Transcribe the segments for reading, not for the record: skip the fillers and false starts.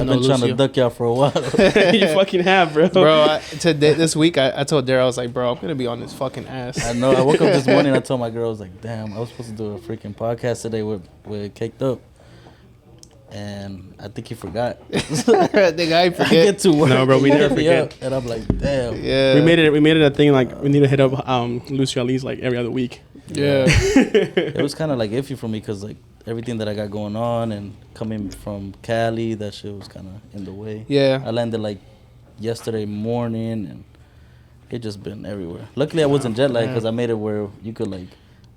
been trying to duck y'all for a while. You fucking have, bro. Bro, this week I told Daryl, I was like, bro, I'm gonna be on this fucking ass. I know. I woke up this morning. I told my girl, I was like, damn, I was supposed to do a freaking podcast today with Caked Up. And I think he forgot. I think I forget. I get to work. No, bro, we never forget. And I'm like, damn. Yeah. We made it a thing, like, we need to hit up Lucio at least, like, every other week. Yeah. It was kind of, like, iffy for me because, like, everything that I got going on and coming from Cali, that shit was kind of in the way. Yeah. I landed, like, yesterday morning, and it just been everywhere. Luckily, I wasn't jet lagged because I made it where you could, like,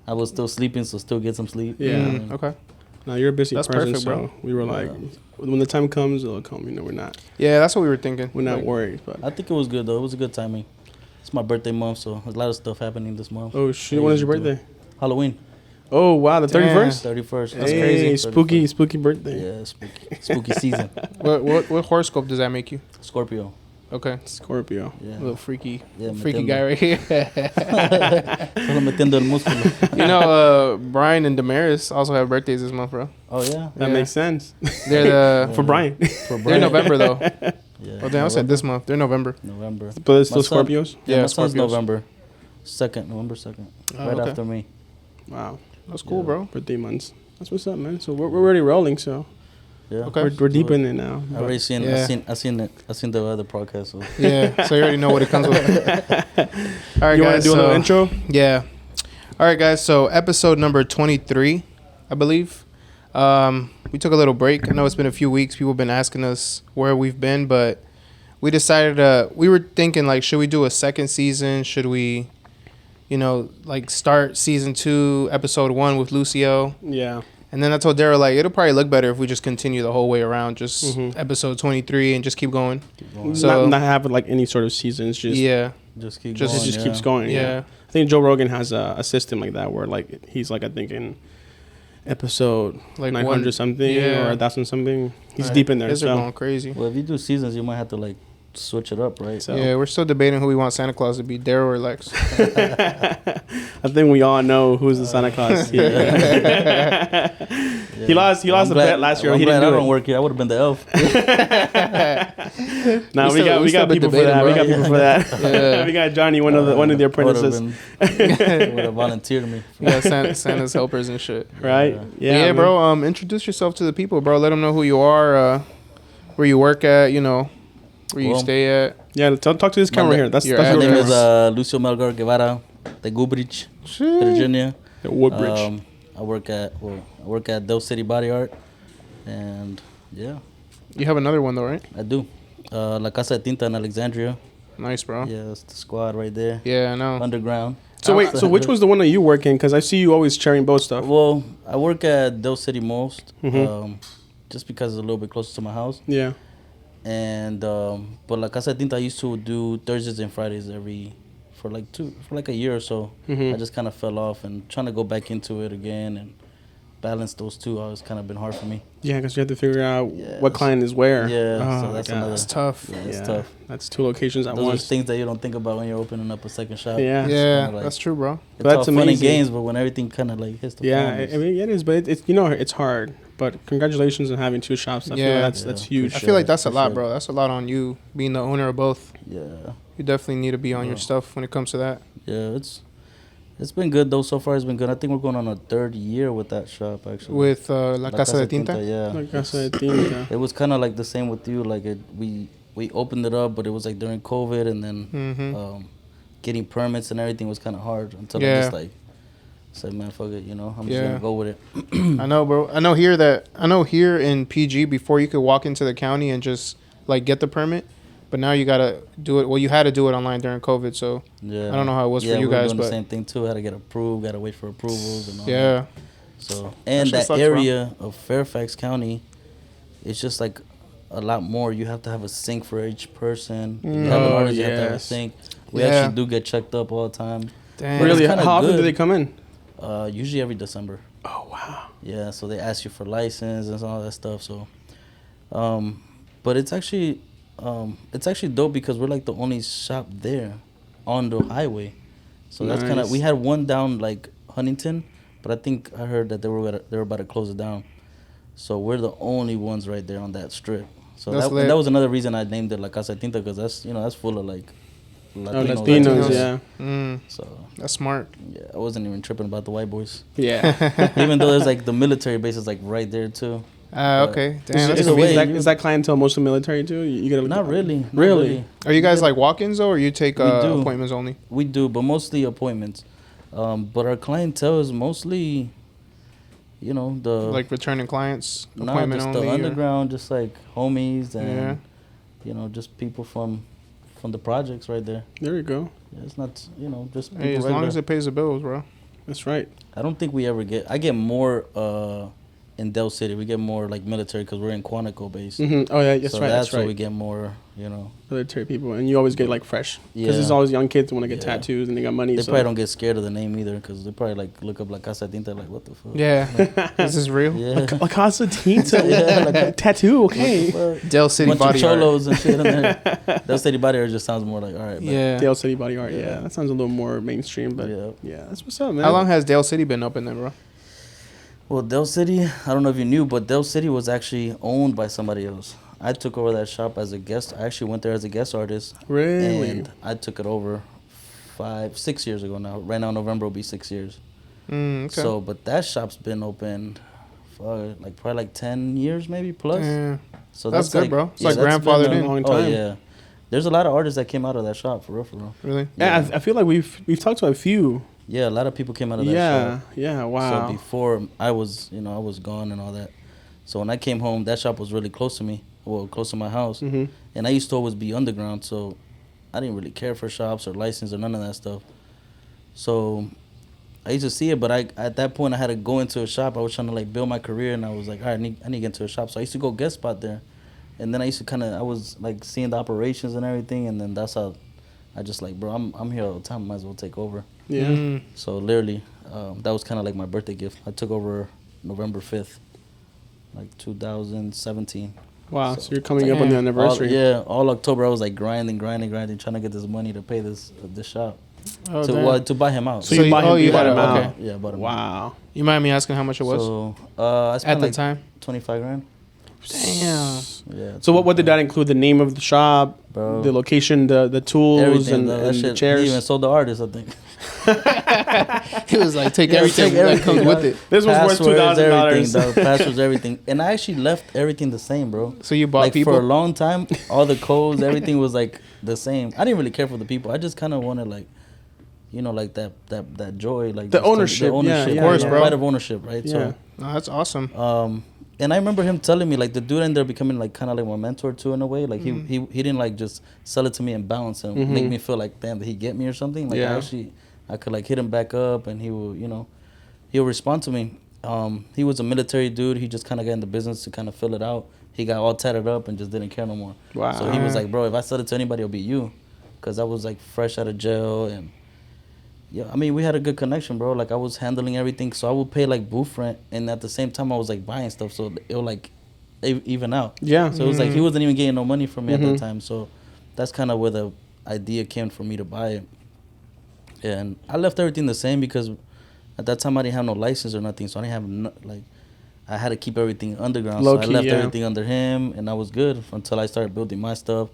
I was still sleeping, so still get some sleep. Yeah. Okay. No, you're a busy person, perfect, bro. so we were like, when the time comes, it'll come. You know, we're not. Yeah, that's what we were thinking. We're not worried, but I think it was good, though. It was a good timing. It's my birthday month, so there's a lot of stuff happening this month. oh shit, when is your birthday? Halloween. Oh wow, the 31st. 31st. That's crazy. Spooky birthday. Yeah, spooky season. What horoscope does that make you? Scorpio. Okay. Scorpio. Yeah. Little freaky metiendo. guy right here. Solo metiendo el músculo. You know, Brian and Damaris also have birthdays this month, bro. Oh yeah. That makes sense. They're For Brian. they're November though. Yeah. Oh damn, I said this month. They're November. November. But it's still My son- Scorpios? Yeah, my son's Scorpios. November 2nd, November 2nd. Right okay. after me. Wow. That's cool, bro. Birthday months. That's what's up, man. So we're already rolling, so Yeah. Okay. we're deep in it now. I already seen Yeah. I seen the other podcast. So. Yeah, so you already know what it comes with. All right, You want guys. to do a little intro? Yeah. All right, guys. So episode number 23, I believe. We took a little break. I know it's been a few weeks. People have been asking us where we've been, but we decided we were thinking, like, should we do a second season? Should we, like, start season 2, episode 1 with Lucio? Yeah. And then I told Daryl, like, it'll probably look better if we just continue the whole way around, just episode 23 and just keep going. So not have like any sort of seasons. Just yeah, Just keep Just- going. it just yeah. keeps going. yeah. I think Joe Rogan has a system like that where like he's like I think in episode Like 900 something yeah. or 1,000 something. He's Right. deep in there. These are So going crazy. Well, if you do seasons, you might have to like switch it up, right? So- Yeah, we're still debating who we want Santa Claus to be, Daryl or Lex. I think we all know who's the Santa Claus. He lost the bet last year. I'm He glad didn't I do don't it. work here. I would have been the elf. Nah, we still got been people for debating, that. We bro. got people for that. Yeah. We got Johnny, one of the apprentices. Would have volunteered me. Yeah, Santa's helpers and shit. Right? Yeah, man. bro. Introduce yourself to the people, bro. Let them know who you are, where you work at, where you Well, stay at. Yeah, talk to this camera here. That's Your My your name camera. is Lucio Melgar Guevara, de Goodrich, Virginia. The Woodbridge. I work at Del City Body Art, and yeah, You have another one though, right? I do. La Casa de Tinta in Alexandria. Nice, bro. Yeah, that's the squad right there. Yeah, I know. Underground. So wait, so which was the one that you work in? Because I see you always sharing boat stuff. Well, I work at Del City most, Mhm. just because it's a little bit closer to my house. Yeah. And but La Casa de Tinta, I used to do Thursdays and Fridays for like a year or so. Mhm. I just kind of fell off, and trying to go back into it again and balance those two always kind of been hard for me. Yeah, because you have to figure out Yes. what client is where. Yeah, Oh, so my that's God. another. It's tough. Yeah, it's Yeah, tough. That's 2 locations at Those once. are things that you don't think about when you're opening up a second shop. Yeah. Yeah, kinda like- that's true, bro. It's That's all fun and amazing. games, but when everything kind of like hits the Yeah, fan, I mean it is, but it's it's hard. But congratulations on having 2 shops. I feel Yeah. like that's Yeah. huge. I feel like that's a For lot, sure. bro. That's a lot on you being the owner of both. yeah, You definitely need to be on your stuff when it comes to that. yeah, it's been good though. So far, it's been good. I think we're going on a 3rd year with that shop actually. With La Casa de Tinta. yeah. Like I said, Tinta. It was kind of like the same with you. Like we opened it up, but it was like during COVID, and then Mm-hmm. getting permits and everything was kind of hard until I Yeah. just like said, man, fuck it, I'm just Yeah. gonna go with it. I know, bro. I know here in PG, before you could walk into the county and just like get the permit, but now you gotta do it. Well, you had to do it online during COVID, so Yeah, I don't know how it was for you we were guys, doing but the same thing too. Had to get approved, got to wait for approvals and all that. yeah, So and shit that sucks, bro. area of Fairfax County, it's just like a lot more. You have to have a sink for each person. You have an Oh, artist, you have to have a yes. sink. We Yeah. actually do get checked up all the time. damn. But Really? it's kinda How often do good. they come in? Usually every December. Oh wow. Yeah, so they ask you for license and all that stuff. So, but it's actually dope because we're like the only shop there on the highway. So that's kind of, Nice. we had one down like Huntington, but I think I heard that they were about to close it down. So we're the only ones right there on that strip. So That's lit. that was another reason I named it La Casa Tinta, because that's that's full of like Latinos. Latinos, yeah. So That's smart. yeah, I wasn't even tripping about the white boys. Yeah. Even though there's like the military base is like right there too. Okay. Damn, that's either cool. way, Is that clientele mostly military too? You gotta look Not really. Not Really? Are you guys like walk-ins though, or you take We do. appointments only? We do, but mostly appointments. But our clientele is mostly, the Like returning clients, nah, appointment just only. the or- underground, just like homies Yeah. and just people from the projects right there. There you go. Yeah, it's not just people Hey, as long regular. as it pays the bills, bro. That's right. I don't think we ever get. I get more in Del City. We get more like military because we're in Quantico base. Oh yeah, that's So right. that's That's where right. we get more. Military people, and you always get like fresh because Yeah. there's always young kids who want to get Yeah. tattoos and they got money. They so. probably don't get scared of the name either because they probably like look up La Casa Tinta like what the fuck. Yeah. Is this real? Yeah. La Casa Tinta, Yeah, like- tattoo. Okay. What the fuck? Del City Bunch of Body Art. cholos and shit in there. Del City Body Art just sounds more like all right. man. Yeah. Dale City Body Art. Yeah. Yeah. That sounds a little more mainstream, but Yeah. yeah, that's what's up, man. How long has Dale City been open then, bro? Well, Del City, I don't know if you knew, but Del City was actually owned by somebody else. I took over that shop as a guest. I actually went there as a guest artist. Really? And I took it over 6 years ago now. Right now, November will be 6 years. Okay. So, but that shop's been open for probably like 10 years maybe plus. Yeah. So That's good, like, bro. It's like that's been grandfathered a in. long Oh time. yeah, there's a lot of artists that came out of that shop for real. Really? Yeah, I feel like we've talked to a few. Yeah, a lot of people came out of that Yeah, shop. yeah, wow. So before I was, I was gone and all that. So when I came home, that shop was really close to me. Well, close to my house. Mm-hmm. And I used to always be underground, so I didn't really care for shops or license or none of that stuff. So I used to see it, but at that point I had to go into a shop. I was trying to build my career, and I was like, all right, I need to get into a shop. So I used to go guest spot there, and then I used to I was seeing the operations and everything, and then that's how I just bro, I'm here all the time. Might as well take over. Yeah. So literally, that was kind of like my birthday gift. I took over November 5th, 2017. Wow. So you're coming up on the anniversary. All October I was grinding, trying to get this money to pay this shop. Oh, damn. To buy him out. So you bought him, you bought had him a- out. okay. Yeah, I bought him out. Wow. You mind me asking how much it was So I spent at the time? 25 grand. Damn. Yeah. So what did that include? The name of the shop, Bro. the location, the tools, Everything, and, though. That and shit, the he chairs. even sold the artist, I think. He was like, take Yeah, everything take that everything, comes with dog. it. This was worth Passwords, everything, $2,000. dog. Passwords, everything. And I actually left everything the same, bro. So you bought people? For a long time, all the codes, everything was the same. I didn't really care for the people. I just kind of wanted that joy, The ownership, the ownership, yeah, Of course, the bro. pride of ownership, right? Yeah. No, that's awesome. And I remember him telling me the dude ended up becoming kind of my mentor too in a way. He didn't just sell it to me and bounce and make me feel damn, did he get me or something? Yeah. I could hit him back up and he will he'll respond to me. He was a military dude. He just kind of got in the business to kind of fill it out. He got all tatted up and just didn't care no more. Wow. So he was bro, if I sell it to anybody, it'll be you, because I was fresh out of jail. And yeah, I mean, we had a good connection, bro. I was handling everything, so I would pay booth rent, and at the same time I was buying stuff, so it would even out. Yeah. So it was he wasn't even getting no money from me at that time. So that's kind of where the idea came for me to buy it. And I left everything the same because at that time I didn't have no license or nothing, so I didn't have I had to keep everything underground. Low-key, so I left yeah. everything under him, and I was good until I started building my stuff,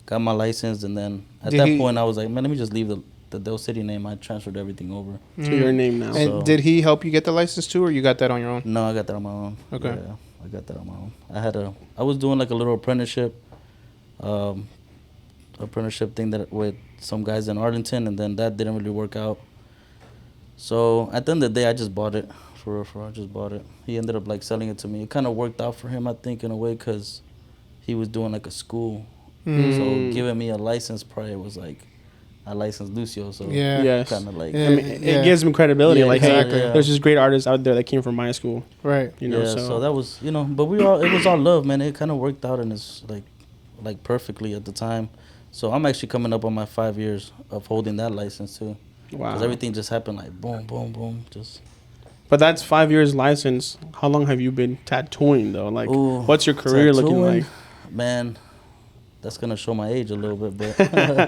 got my license, and then at Did that he- point I was like, man, let me just leave the Del City name. I transferred everything over. To your name now. And So- did he help you get the license too, or you got that on your own? No, I got that on my own. Okay. Yeah, I got that on my own. I was doing a little apprenticeship thing with some guys in Arlington, and then that didn't really work out. So at the end of the day, I just bought it. For real, I just bought it. He ended up selling it to me. It kind of worked out for him, I think, in a way, because he was doing a school. So giving me a license probably was I licensed Lucio, so Yeah. Yes. kind of Yeah. I mean, it gives him credibility. Yeah, exactly. Hey, there's just great artists out there that came from my school. Right. so that was but it was all love, man. It kind of worked out and it's perfectly at the time. So I'm actually coming up on my 5 years of holding that license too, Wow. because everything just happened boom, boom, boom, just. But that's 5 years license. How long have you been tattooing though? Ooh, what's your career looking tattooing? like? Man, that's gonna show my age a little bit, but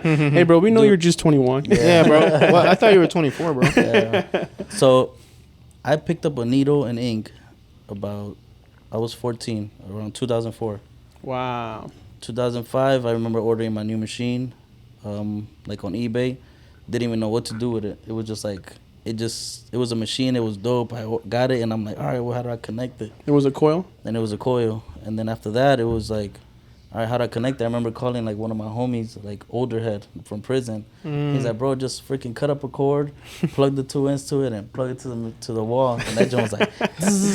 Hey, bro, we know Dude. you're just 21. Yeah, bro. Well, I thought you were 24, bro. yeah. So I picked up a needle and ink I was 14, around 2004. Wow. 2005, I remember ordering my new machine, like on eBay. Didn't even know what to do with it. It was just like, it was a machine. It was dope. Got it, and I'm like, all right, well, how do I connect it? It was a coil? And it was a coil. And then after that, it was like, all right, how do I connect it? I remember calling like one of my homies, like older head from prison. He's like, bro, just freaking cut up a cord, plug the 2 ends to it, and plug it to the wall. And that joint was like,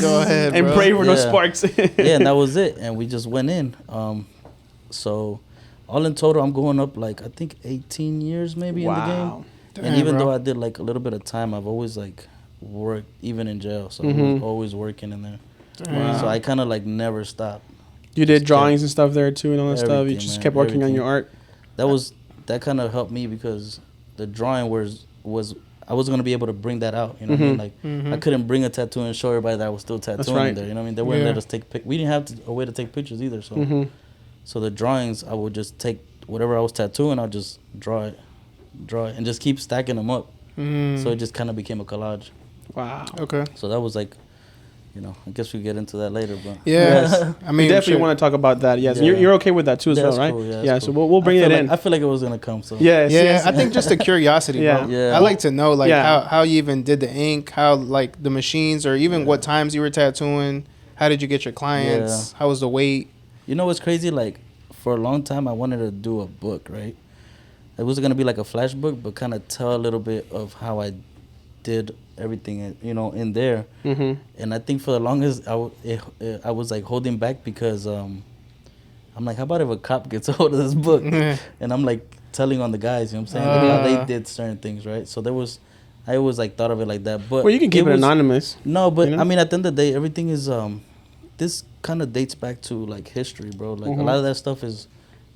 go ahead, and bro. pray for no Yeah. sparks. yeah, and that was it. And we just went in. So all in total, I'm going up like I think 18 years maybe in the game. Wow. And Damn, even bro. though I did like a little bit of time, I've always like worked even in jail. So I Mm-hmm. was always working in there. Wow. So I kind of like never stopped. You did Just drawings and stuff there too and all that stuff? You Everything, just man, kept working on everything. your art? That kind of helped me because the drawing was I was gonna be able to bring that out. You know what I mean? Like I couldn't bring a tattoo and show everybody that I was still tattooing right. in there. You know what I mean? They wouldn't Yeah. let us take we didn't have a way to take pictures either. So Mm-hmm. so the drawings I would just take whatever I was tattooing, I'll just draw it, and just keep stacking them up. So it just kind of became a collage. Wow. Okay. So that was like, I guess we get into that later, but Yeah. I mean, We definitely shit. want to talk about that. Yes. Yeah. You're okay with that too as Yeah, well, that's right? cool, yeah, Yeah, that's so cool. we'll bring it I in. feel like it was gonna come. So Yes. Yeah, yes. I think just a curiosity, Yeah. bro. Yeah. I like to know like Yeah. how you even did the ink, how like the machines, or even what times you were tattooing. How did you get your clients? How was the wait? You know what's crazy? Like, for a long time, I wanted to do a book, right? It was gonna be like a flash book, but kind of tell a little bit of how I did everything, in there. Mm-hmm. And I think for the longest, I was like holding back because I'm like, how about if a cop gets a hold of this book? And I'm like telling on the guys, you know what I'm saying? Like how they did certain things, right? So I always like thought of it like that. But Well, you can keep it was- anonymous. No, but You know? I mean, at the end of the day, everything is this kind of dates back to like history, bro. Like a lot of that stuff is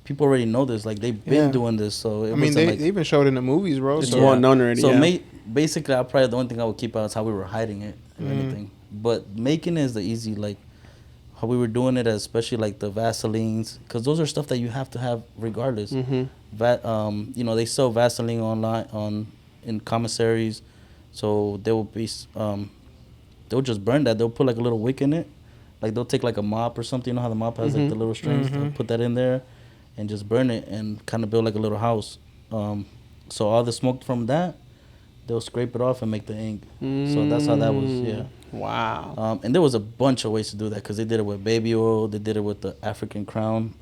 people already know this. Like they've been Yeah. doing this, so it I mean, wasn't they like, even showed it in the movies, bro. It's So well known already. so yeah. basically, I probably the only thing I would keep out is how we were hiding it and anything. But making it is the easy, like how we were doing it, especially like the Vaselines, because those are stuff that you have to have regardless. They sell Vaseline online in commissaries, so they will be they'll just burn that. They'll put like a little wick in it, like they'll take like a mop or something. You know how the mop has like the little strings? They'll put that in there and just burn it and kind of build like a little house. So all the smoke from that, they'll scrape it off and make the ink. So that's how that was. Yeah. Wow. And there was a bunch of ways to do that because they did it with baby oil. They did it with the African crown.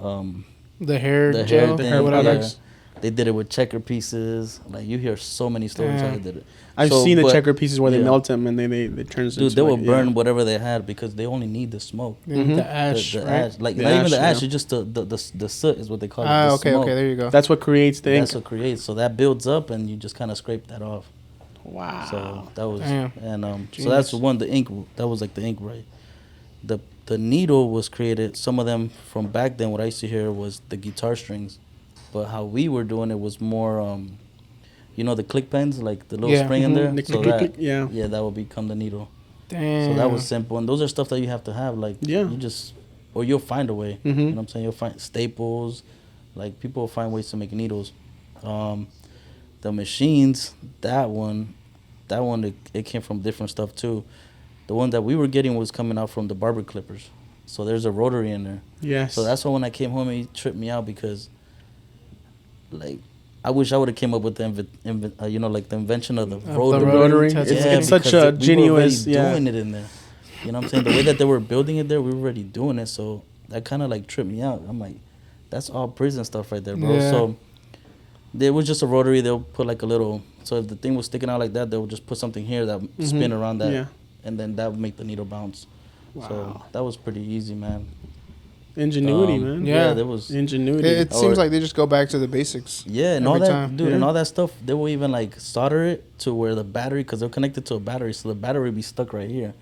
the hair The gel, hair thing, whatever. yeah. They did it with checker pieces. Like you hear so many stories how they did it. I've So, seen the but- checker pieces where they yeah. melt them and they turns Dude, into they will like, burn yeah. whatever they had because they only need the smoke. The ash, the right? ash, like The not even ash, the ash, yeah. it's just the soot is what they call it. Ah, the okay, smoke. okay, there you go. That's what creates the ink. That's what creates. So that builds up, and you just kind of scrape that off. Wow. So that was, Damn. and so that's one. The ink, that was like the ink, right? The needle was created. Some of them from back then, what I used to hear was the guitar strings, but how we were doing it was more, the click pens, like the little Yeah. spring in there. The So click, that, click, yeah. yeah, that would become the needle. Damn. So that was simple, and those are stuff that you have to have. Like, Yeah. you just, or you'll find a way. Mhm. You know what I'm saying? You'll find staples. Like people will find ways to make needles. The machines, that one, it came from different stuff too. The one that we were getting was coming out from the barber clippers. So there's a rotary in there. Yes. So that's why when I came home, it tripped me out because, like, I wish I would have came up with the the invention of the rotary. rotary. tattoo. It's such because a we were already genuous, yeah. doing it in there. You know what I'm saying? The way that they were building it there, we were already doing it. So that kind of like tripped me out. I'm like, that's all prison stuff right there, bro. Yeah. So there was just a rotary. They'll put like a little. So if the thing was sticking out like that, they'll just put something here that spin around that, Yeah. and then that would make the needle bounce. Wow. So that was pretty easy, man. Ingenuity, man. Yeah. there was. Ingenuity. It Or- seems like they just go back to the basics. Yeah, and all every that, time. dude, Yeah. and all that stuff. They will even like solder it to where the battery, because they'll connect it to a battery, so the battery will be stuck right here.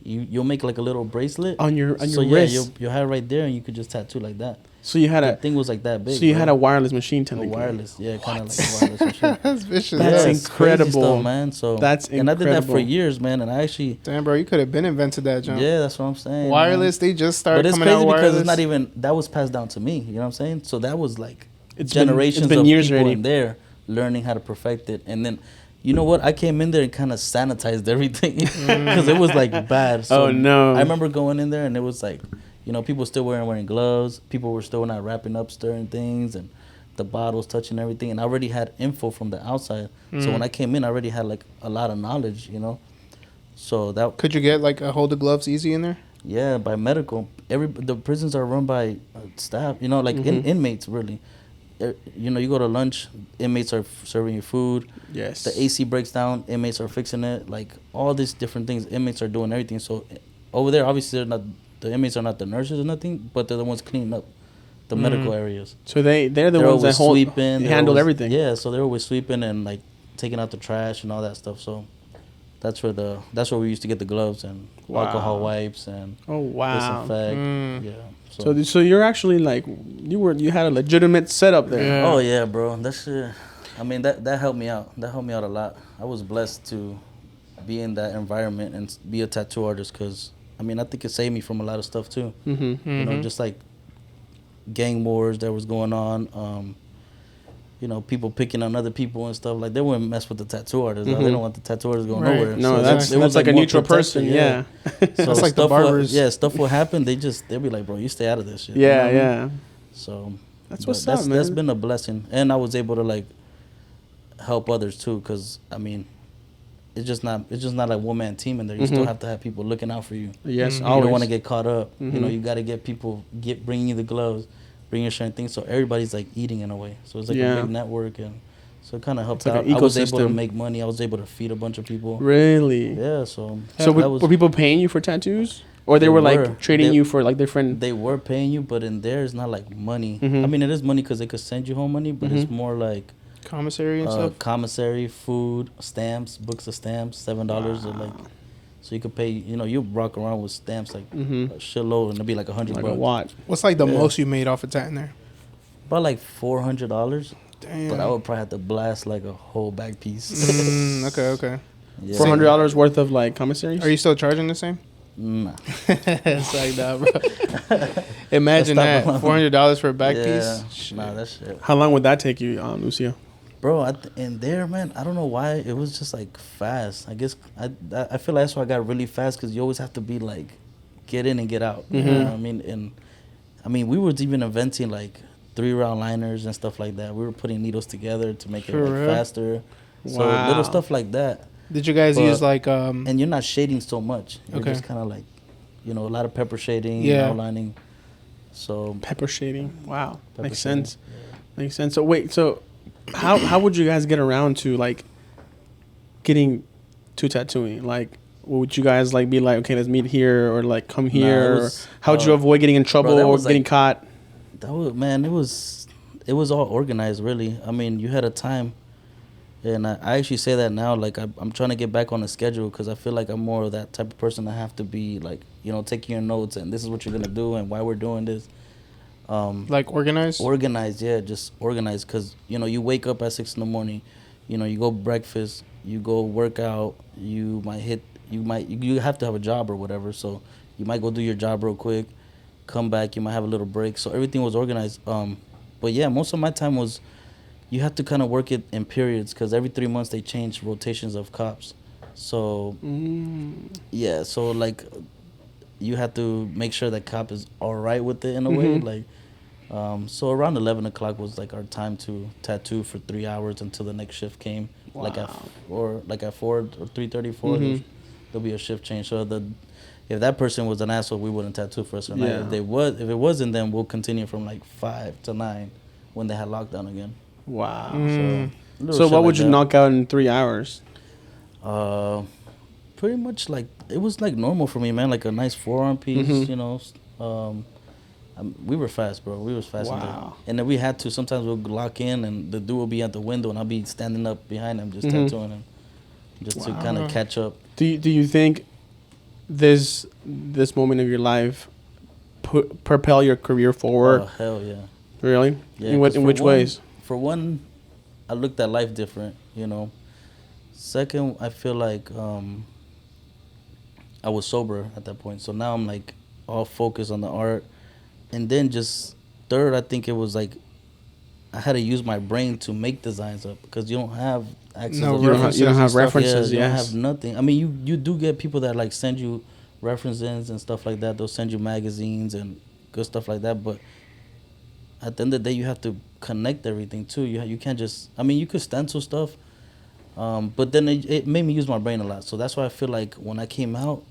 You'll make like a little bracelet on your so wrist. you'll have it right there, and you could just tattoo like that. So you had The a thing was like that big. so you bro. had a wireless machine A technically. wireless, yeah, kind of like a wireless machine. That's vicious. That's yeah. it's incredible. crazy stuff, man. So That's and I did that for incredible. years, man. And I actually, Damn, bro, you could have been invented that, John. yeah, that's what I'm saying. Wireless, man. they just started But it's coming out crazy wireless. because it's not even that was passed down to me. You know what I'm saying? So that was like It's been- generations it's been of years people already. in there learning how to perfect it, and then. You know what? I came in there and kind of sanitized everything because it was like bad. So Oh, no. I remember going in there and it was like, You know, people still wearing gloves. People were still not wrapping up certain things, and the bottles touching everything. And I already had info from the outside. So when I came in, I already had like a lot of knowledge. You know, so that Could you get like a hold of gloves easy in there? yeah, by medical. The prisons are run by staff. You know, like inmates really. You know, you go to lunch, inmates are serving you food. Yes. The AC breaks down, inmates are fixing it. Like all these different things, inmates are doing everything. So over there, obviously, they're not the inmates are not the nurses or nothing, but they're the ones cleaning up the medical areas. So they're the They're ones that always sweeping, they handle always, everything. Yeah, so they're always sweeping and like taking out the trash and all that stuff. So that's where we used to get the gloves and alcohol wipes and Oh wow. disinfect. Yeah. So you're actually like you had a legitimate setup there. Yeah. Oh yeah, bro. That shit. I mean that helped me out. That helped me out a lot. I was blessed to be in that environment and be a tattoo artist because I mean I think it saved me from a lot of stuff too. You know, just like gang wars that was going on. You know, people picking on other people and stuff. Like they wouldn't mess with the tattoo artists. They don't want the tattoo artists going Right. nowhere. No, So that's it was like a more neutral protection, person. Yeah. So That's like the stuff barbers. stuff will happen. They'll be like, bro, you stay out of this shit. Yeah, You know what I yeah. mean? So That's but what's up, man. That's been a blessing, and I was able to like help others too. Cause I mean, it's just not like one man team in there. You still have to have people looking out for you. Yes, You always. don't want to get caught up. You know, you got to get people bringing you the gloves, bringing you certain things. So everybody's like eating in a way. So it's like a big network, and so it kind of helped It's like out. an I was able to ecosystem. make money. I was able to feed a bunch of people. Really? Yeah. So So that were people paying you for tattoos, or they were like trading you for like different? They were paying you, but in there it's not like money. I mean, it is money because they could send you home money, but it's more like Commissary and stuff. commissary, food, stamps, books of stamps, $7 or like. So you could pay. You know, you walk around with stamps like a shitload, and it'd be like $100. Like a what? What's like the most you made off a tat in there? About like $400. Damn. But I would probably have to blast like a whole back piece. Okay. Yeah. $400 worth of like commissaries. Are you still charging the same? Nah. It's like that, bro. Imagine that. $400 for a back piece. Shit. Nah, that shit. How long would that take you, Lucio? Bro, in there, man, I don't know why it was just like fast. I guess I feel like that's why I got really fast because you always have to be like, get in and get out. You know what I mean? And I mean, we were even inventing like 3-round liners and stuff like that. We were putting needles together to make it For like real? faster. So Wow. little stuff like that. Did you guys But- use like And you're not shading so much. You're Okay. just kind of like, you know, a lot of pepper shading, Yeah. outlining. So Pepper shading. Wow, Pepper makes shading, sense. Makes sense. So wait, so how would you guys get around to like getting to tattooing? Like, would you guys like be like, okay, let's meet here, or like come here? it Or was, how'd you avoid getting in trouble that or was, getting like- caught? that was, man, it was all organized, really. I mean, you had a time, and I actually say that now. Like I'm trying to get back on the schedule because I feel like I'm more of that type of person that have to be like, you know, taking your notes and this is what you're gonna do and why we're doing this. like organized? Organized, yeah, just organized. Cause you know, you wake up at 6 a.m. You know, you go breakfast, you go work out. You have to have a job or whatever. So you might go do your job real quick, come back. You might have a little break. So everything was organized. But yeah, most of my time was, you have to kind of work it in periods because every 3 months they change rotations of cops. So yeah, so like you have to make sure that cop is all right with it in a way. Like, so around 11 o'clock was like our time to tattoo for 3 hours until the next shift came. Like at 4 or 3:30, 4, there'll be a shift change. So if that person was an asshole, we wouldn't tattoo for us. Yeah. If it wasn't, then we'll continue from like 5 to 9 when they had lockdown again. Wow. So what would you knock out in 3 hours? Pretty much like it was like normal for me, man. Like a nice forearm piece, you know. We were fast, bro. We was fast. Wow. And then we had to. Sometimes we'll lock in, and the dude will be at the window, and I'll be standing up behind him, just tattooing him, just to kind of catch up. Do you think this moment of your life propel your career forward? Oh hell yeah! Really? Yeah, In 'cause which for one- ways? For one, I looked at life different, you know. Second, I feel like I was sober at that point, so now I'm like all focused on the art. And then just third, I think it was like I had to use my brain to make designs up because you don't have access. No to You don't have and stuff. references. You don't Yes. have nothing. I mean, you do get people that like send you references and stuff like that. They'll send you magazines and good stuff like that. But at the end of the day, you have to connect everything too. You can't just. I mean, you could stencil stuff, but then it made me use my brain a lot. So that's why I feel like when I came out,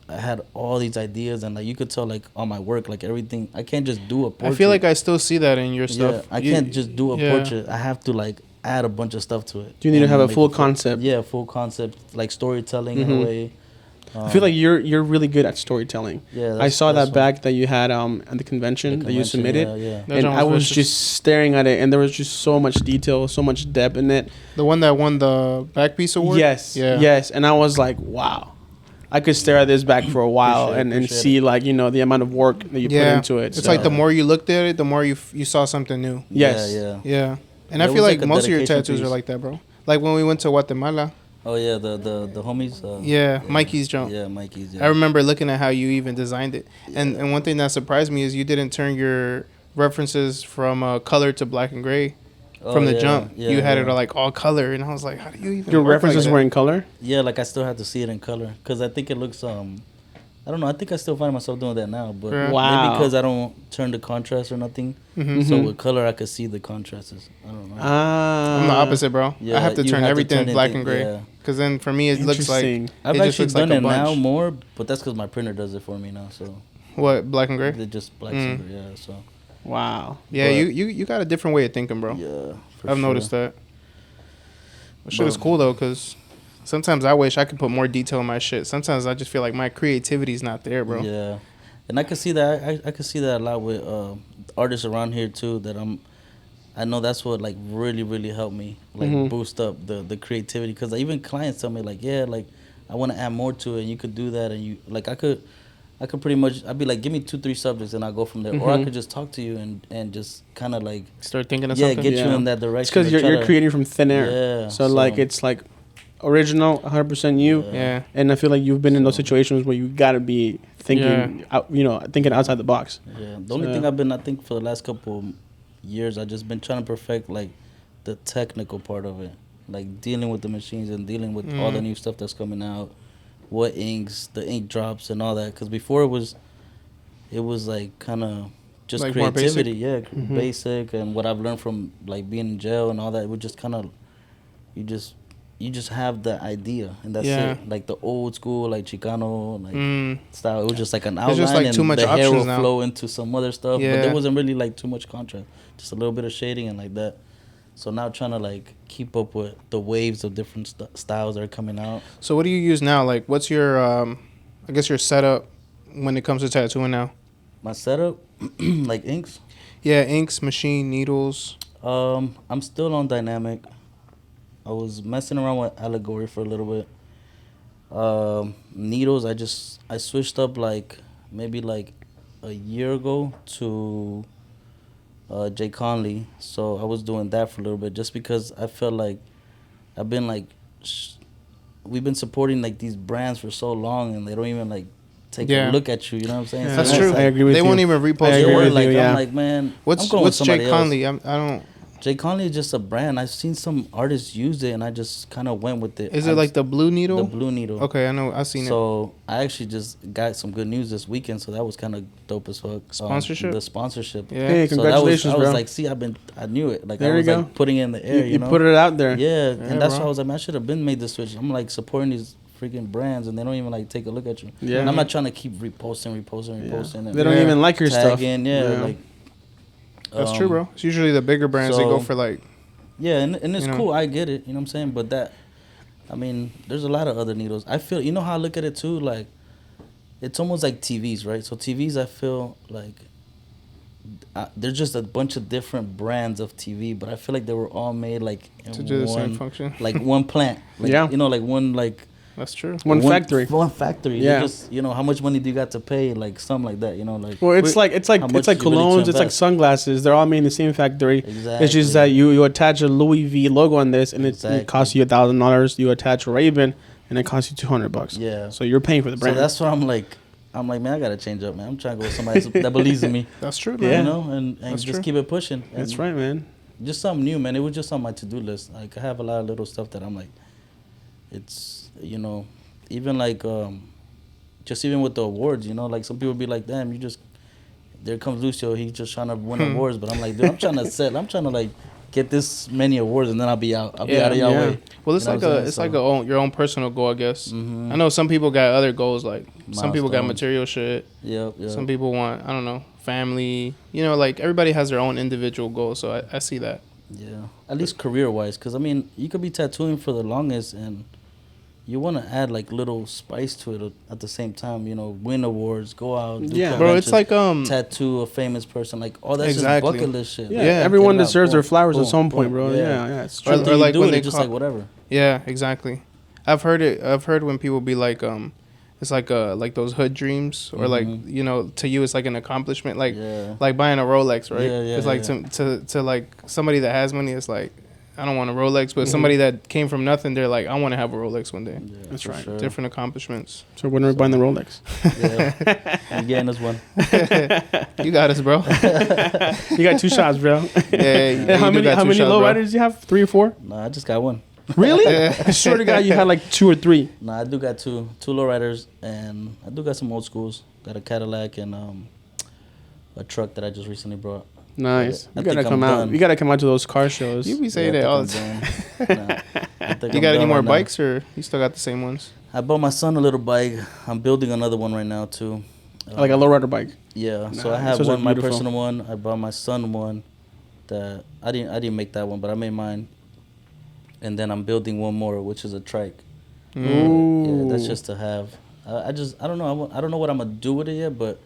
I had all these ideas, and like you could tell like on my work, like everything. I can't just do a portrait. I feel like I still see that in your stuff. I can't just do a portrait. I have to like add a bunch of stuff to it. Do you need to have a full concept? Yeah, full concept, like storytelling in a way. I feel like you're really good at storytelling. Yeah, I saw that back that you had at the convention that you submitted, and I was just staring at it, and there was just so much detail, so much depth in it. The one that won the back piece award. Yes, and I was like, wow. I could stare at this back for a while and see like the amount of work that you put into it. It's like the more you looked at it, the more you saw something new. Yes. Yeah. And I feel like most of your tattoos are like that, bro. Like when we went to Guatemala. Oh yeah, the homies. Mikey's jump. Yeah, Mikey's. Yeah. I remember looking at how you even designed it, and one thing that surprised me is you didn't turn your references from color to black and gray. From the jump, you had it like all color, and I was like, "How do you even?" Your references were in color. Yeah, like I still have to see it in color because I think it looks. I don't know. I think I still find myself doing that now, but maybe because I don't turn the contrast or nothing. So with color, I could see the contrasts. I don't know. I'm the opposite, bro. Yeah, I have to turn everything black and gray because then for me it looks like I've actually done it now more, but that's because my printer does it for me now. So what, black and gray? They're just black and gray. Yeah, so. Wow. Yeah, you got a different way of thinking, bro. Yeah, I've noticed that. That shit is cool though, cause sometimes I wish I could put more detail in my shit. Sometimes I just feel like my creativity is not there, bro. Yeah, and I can see that. I can see that a lot with artists around here too. That I know that's what like really helped me like boost up the creativity. Cause even clients tell me like, yeah, like I want to add more to it. And you could do that, and you like I could pretty much. I'd be like, give me 2-3 subjects, and I'll go from there. Or I could just talk to you and just kind of like start thinking of something. Get you in that direction. It's because you're creating from thin air. Yeah. So like it's like original, 100% you. Yeah. And I feel like you've been in those situations where you gotta be thinking, thinking outside the box. Yeah. The only thing I've been, I think, for the last couple years, I've just been trying to perfect like the technical part of it, like dealing with the machines and dealing with all the new stuff that's coming out. What inks, the ink drops, and all that. Because before it was like kind of just like creativity, basic, and what I've learned from like being in jail and all that. It would just kind of, you just have the idea, and that's it. Like the old school, like Chicano, like style. It was just like an outline, just like and too much the hair will now. flow into some other stuff. But there wasn't really like too much contrast, just a little bit of shading and like that. So now trying to like keep up with the waves of different styles that are coming out. So what do you use now? Like what's your, I guess your setup when it comes to tattooing now? My setup, like inks? Yeah, inks, machine, needles. I'm still on dynamic. I was messing around with allegory for a little bit. Needles, I switched up like maybe like a year ago to Jay Conley, so I was doing that for a little bit just because I felt like I've been like we've been supporting like these brands for so long and they don't even like take a look at you. You know what I'm saying? Yeah. That's true. I agree with you. They won't even repost your work. Like I'm like, man, what's Jay Conley? I don't. Jay Conley is just a brand. I've seen some artists use it, and I just kind of went with it. Is it like the blue needle? The blue needle. Okay, I know. I've seen it. So I actually just got some good news this weekend, so that was kind of dope as fuck. Sponsorship? The sponsorship. Yeah. Hey, congratulations, so bro. I was like, see, I knew it. Like there I was you go. Like putting it in the air. You know? put it out there. Yeah, and that's why I was like, man, I should have been made the switch. I'm like supporting these freaking brands, and they don't even like take a look at you. Yeah. And I'm not trying to keep reposting. And they don't even like your stuff. Like. That's true, bro. It's usually the bigger brands. They go for like. Yeah, and it's cool. I get it. You know what I'm saying? But that, I mean, there's a lot of other needles. I feel, you know how I look at it too? Like, it's almost like TVs, right? So TVs, I feel like there's just a bunch of different brands of TV, but I feel like they were all made like in to do the same function. Like one plant. Like, you know, like one like. That's true. One factory. One factory. Yeah. Just, you know, how much money do you got to pay? Like something like that. You know, like. Well, it's like colognes. It's like sunglasses. They're all made in the same factory. Exactly. It's just that you attach a Louis V logo on this, and it costs you $1,000. You attach a Ray-Ban, and it costs you $200. Yeah. So you're paying for the brand. So that's what I'm like, man, I gotta change up, man. I'm trying to go with somebody that believes in me. That's true, man. Yeah. You know, and just keep it pushing. And that's right, man. Just something new, man. It was just on my to-do list. Like, I have a lot of little stuff that I'm like, it's, you know, even like just even with the awards, you know, like some people be like, damn, you just there comes Lucio, he's just trying to win awards, but I'm like, dude, I'm trying to like get this many awards, and then I'll be out of y'all way. Well, it's You know like what I'm saying? it's So- like your own personal goal, I guess. Mhm. I know some people got other goals, like some people got Milestone. material shit. Yep. Some people want, I don't know, family. You know, like everybody has their own individual goals, so I see that. Yeah, at least career-wise, because I mean, you could be tattooing for the longest, and you want to add like little spice to it at the same time. You know, win awards, go out, do Yeah. Bro, it's conventions, like tattoo a famous person, like all that's Exactly. just bucket list shit. Yeah, Like, everyone get it out, deserves their boom, flowers boom, at some point, boom. bro. Yeah, it's Or- true. Until or you like do when it, they it's just call- like whatever. Yeah, exactly. I've heard it. I've heard when people be like, it's like those hood dreams, or like, you know, to you it's like an accomplishment, like Yeah. like buying a Rolex, right? Yeah, It's like to like somebody that has money, it's like I don't want a Rolex, but somebody that came from nothing, they're like, I want to have a Rolex one day. Yeah, That's for right. Sure. Different accomplishments. So when are we buying the Rolex? Yeah, you getting us one. You got us, bro. You got 2 shots, bro. Yeah. How you do many got two shots, bro. lowriders do you have? 3 or 4? Nah, I just got one. Really? I swear to God, you had like 2 or 3. Nah, I do got two lowriders, and I do got some old schools. Got a Cadillac and a truck that I just recently brought. Nice. I You gotta think I'm come out. done. You gotta come out to those car shows. You be saying Yeah, that I all think the I'm time. done. Nah, I think You I'm got any done more right now. bikes, or you still got the same ones? I bought my son a little bike. I'm building another one right now too. Like a lowrider bike. Yeah, so I Nice. have Those are one, my beautiful. personal one. I bought my son one. That I didn't make that one, but I made mine. And then I'm building one more, which is a trike. Ooh. Yeah, that's just to have. I don't know. I don't know what I'm gonna do with it yet, but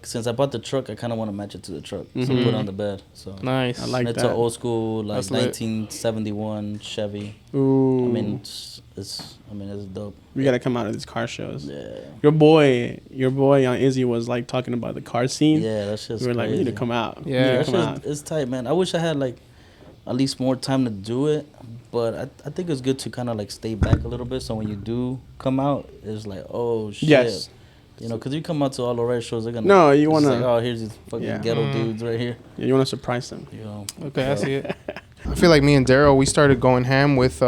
since I bought the truck, I kind of want to match it to the truck. So put it on the bed. So Nice. I like and it's that. an old school like That's lit. 1971 Chevy. Ooh. I mean, it's dope. we gotta come out to these car shows. Yeah. Your boy Izzy was like talking about the car scene. Yeah, that's just We were like, we crazy. need to come out. Yeah. We need to That's come just, out. it's tight, man. I wish I had like at least more time to do it, but I think it's good to kind of like stay back a little bit. So when you do come out, it's like, oh shit. Yes. You know, because you come out to all the red shows, they're gonna. No, you it's just wanna- Like, oh, here's these fucking Yeah. ghetto dudes right here. Yeah, you want to surprise them. You know. Okay, I see it. I feel like me and Daryl, we started going ham with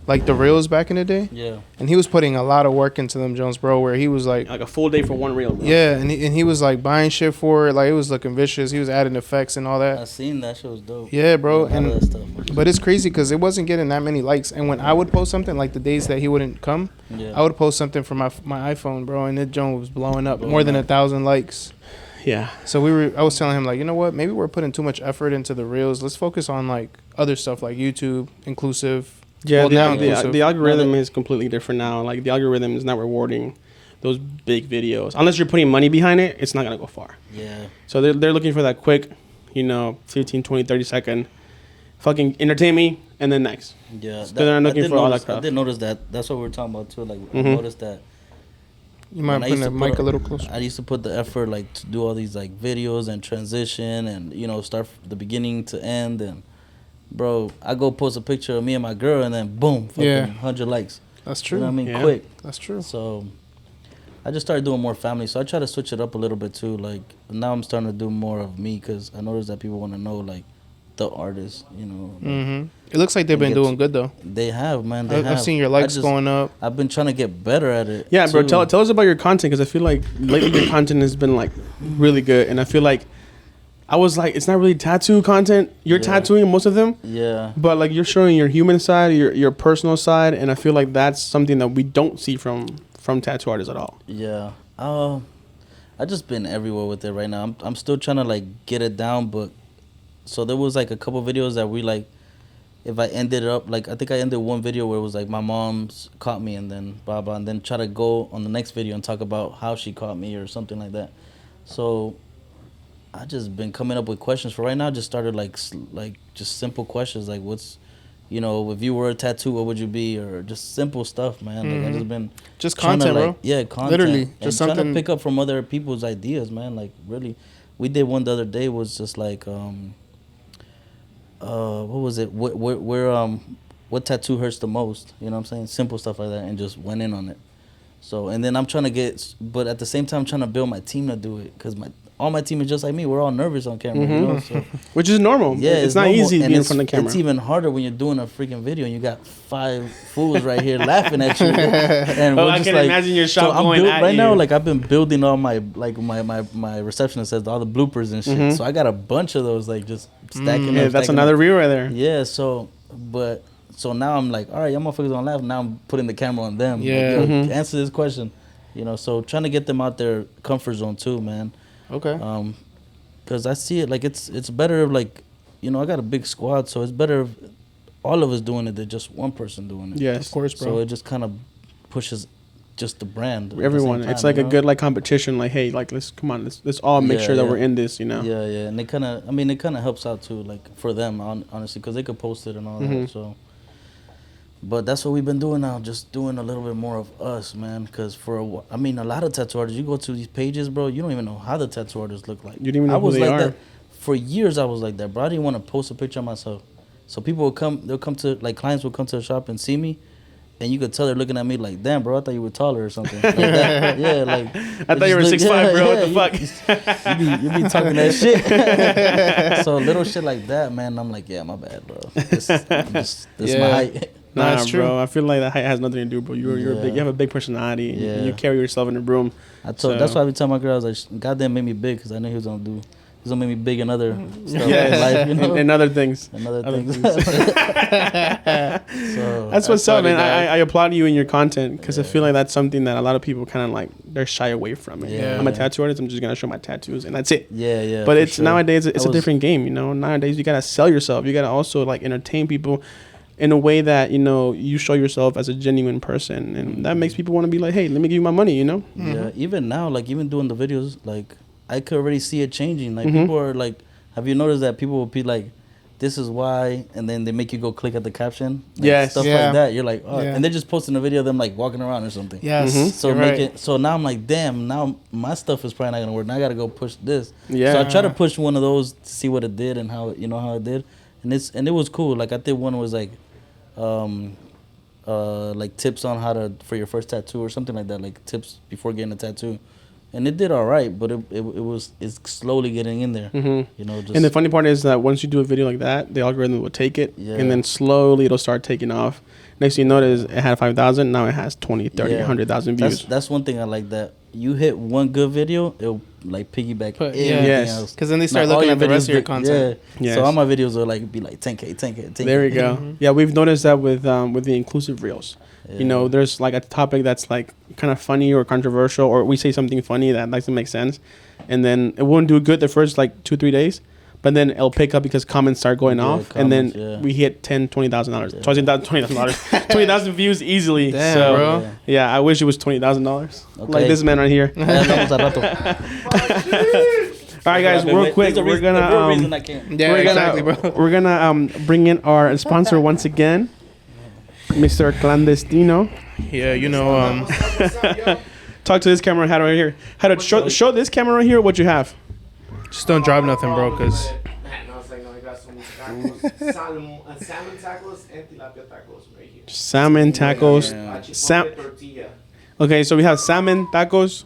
like the reels back in the day, Yeah. and he was putting a lot of work into them Jones, bro. Where he was like, Like a full day for one reel, bro. yeah, and he was like buying shit for it, like it was looking vicious. He was adding effects and all I that. seen that shit was dope. Yeah, bro, A lot of and that stuff. but it's crazy because it wasn't getting that many likes. And when I would post something, like the days that he wouldn't come, Yeah. I would post something from my iPhone, bro, and it Jones was blowing up, Blowing more than up. 1,000 likes. Yeah. So I was telling him like, you know what? Maybe we're putting too much effort into the reels. Let's focus on like other stuff like YouTube, Inclusive. Yeah, Well, now the Inclusive. algorithm Now that- is completely different now. Like the algorithm is not rewarding those big videos. Unless you're putting money behind it, it's not gonna go far. Yeah. So they're looking for that quick, 15, 20, 30 second fucking entertain me and then next. Yeah. So they're not looking I did for all that notice- stuff. I did notice that. That's what we were talking about too. Like I Mhm. noticed that. You might when I put used the to mic put a little closer. I used to put the effort like to do all these like videos and transition and start from the beginning to end, and bro, I go post a picture of me and my girl and then boom, fucking Yeah. 100 likes. That's You true. know what I mean? Yeah. Quick. That's true. So I just started doing more family. So I try to switch it up a little bit too. Like now I'm starting to do more of me because I noticed that people want to know like the artist. Mm-hmm. It looks like they've been It gets- doing good though. They have, man. They I've have. seen your I likes just- going up. I've been trying to get better at it. Yeah, bro. too. Tell us about your content because I feel like lately your content has been like really good, and I feel like I was like, it's not really tattoo content. You're Yeah. tattooing most of them, Yeah. but like you're showing your human side, your personal side, and I feel like that's something that we don't see from tattoo artists at all. Yeah. I just been everywhere with it right now. I'm still trying to like get it down, but so there was like a couple videos that we like. If I ended up like I think I ended one video where it was like my mom's caught me and then blah blah and then try to go on the next video and talk about how she caught me or something like that. So I just been coming up with questions for right now. Just started like just simple questions like what's if you were a tattoo, what would you be? Or just simple stuff, man. Like I just been Just trying to, content, like, bro. Yeah, content. Literally, and just trying something- to pick up from other people's ideas, man. Like really, we did one the other day. Was just like what was it? What tattoo hurts the most? You know what I'm saying? Simple stuff like that, and just went in on it. So and then I'm trying to but at the same time, I'm trying to build my team to do it because all my team is just like me. We're all nervous on camera, you know. So which is normal. yeah, it's not normal. easy to And be in front of the camera. It's even harder when you're doing a freaking video and you got 5 fools right here laughing at you. And Oh, we're I just can like, imagine your shot so I'm going at right you. now. Like I've been building all my like my receptionist says all the bloopers and shit. So I got a bunch of those like just stacking. Yeah, up, that's stacking another up. reel right there. Yeah. So now I'm like, all right, y'all motherfuckers gonna laugh. Now I'm putting the camera on them. Yeah. Like, yo, answer this question. You know, so trying to get them out their comfort zone too, man. Okay. Because I see it like it's better if like, you know, I got a big squad, so it's better if all of us doing it than just one person doing it. Yes, Of course, bro. So it just kind of pushes just the brand. at the everyone. same It's time, like you a know? good like competition. Like, hey, like let's all make Yeah, sure that yeah. we're in this. You know. Yeah, yeah, and it kind of helps out too, like for them, honestly, because they could post it and all that. So, but that's what we've been doing now, just doing a little bit more of us, man. Because a lot of tattoo artists, you go to these pages, bro, you don't even know how the tattoo artists look like. You didn't even know I who was they like are. that for years. I was like that, bro. I didn't want to post a picture of myself, so people would come. They'll come to like clients will come to the shop and see me. And you could tell they're looking at me like, damn, bro, I thought you were taller or something. Like that. Yeah, like. I thought you were 6'5", bro. What the fuck? You be talking that shit. So little shit like that, man. I'm like, yeah, my bad, bro. This Yeah. my height. No, Nah, it's true. bro. I feel like that height has nothing to do, bro. You're big. You have a big personality. Yeah. And you carry yourself in the room. That's why every time my girl, I was like, God damn, made me big because I knew he was gonna make me big in other stuff Yes. in life, you know. and other things. And other Other things. things. So That's what's up, funny, man. dog. I applaud you in your content because I feel like that's something that a lot of people kind of like they're shy away from it. Yeah. I'm a tattoo artist. I'm just gonna show my tattoos and that's it. yeah. But for it's sure. nowadays it's I a was- different game. You know, nowadays you gotta sell yourself. You gotta also like entertain people in a way that you know you show yourself as a genuine person, and that makes people want to be like, hey, let me give you my money. You know. Yeah, even now, like even doing the videos, like I could already see it changing. Like Mm-hmm. people are like, have you noticed that people will be like, "This is why," and then they make you go click at the caption. Like, Yes. stuff Yeah. like that. You're like, oh, Yeah. and they're just posting a video of them like walking around or something. Yes. So you're make right. it. So now I'm like, damn. Now my stuff is probably not gonna work. Now I gotta go push this. Yeah. So I try to push one of those to see what it did and how it did, and it was cool. Like I did one was like tips on how to for your first tattoo or something like that, like tips before getting a tattoo, and it did all right, but it's slowly getting in there. You know, just And the funny part is that once you do a video like that, the algorithm will take it, Yeah. and then slowly it'll start taking off. Next thing you notice, it had 5,000. Now it has 20, 30, Yeah. 100,000 views. That's one thing I like, that you hit one good video, it'll like piggyback But, everything Yes. else. Because then they start Now, all looking your at the rest videos of your be- content. Yeah. Yes. So all my videos will like be like 10K, 10K, 10K. There we go. Yeah, we've noticed that with the inclusive reels. You know, there's like a topic that's like kind of funny or controversial, or we say something funny that doesn't make sense, and then it won't do good the first like 2-3 days, but then it'll pick up because comments start going Yeah, off, and then comments, yeah. we hit $20,000, $20,000, 20,000 views easily. Damn, so, bro. yeah, I wish it was $20,000 like Okay. this man right here. All right, guys, real quick, we're gonna Yeah, we're exactly, gonna bro. we're gonna bring in our sponsor once again, Mr. Clandestino. Yeah, you know, Talk to this camera hat right here. How to show this camera right here what you have. just don't drop nothing, bro, because No, it's like, no, I got some tacos, salmon tacos and tilapia tacos right here. Salmon tacos. Sam- Chipotle tortilla. Okay, so we have salmon tacos,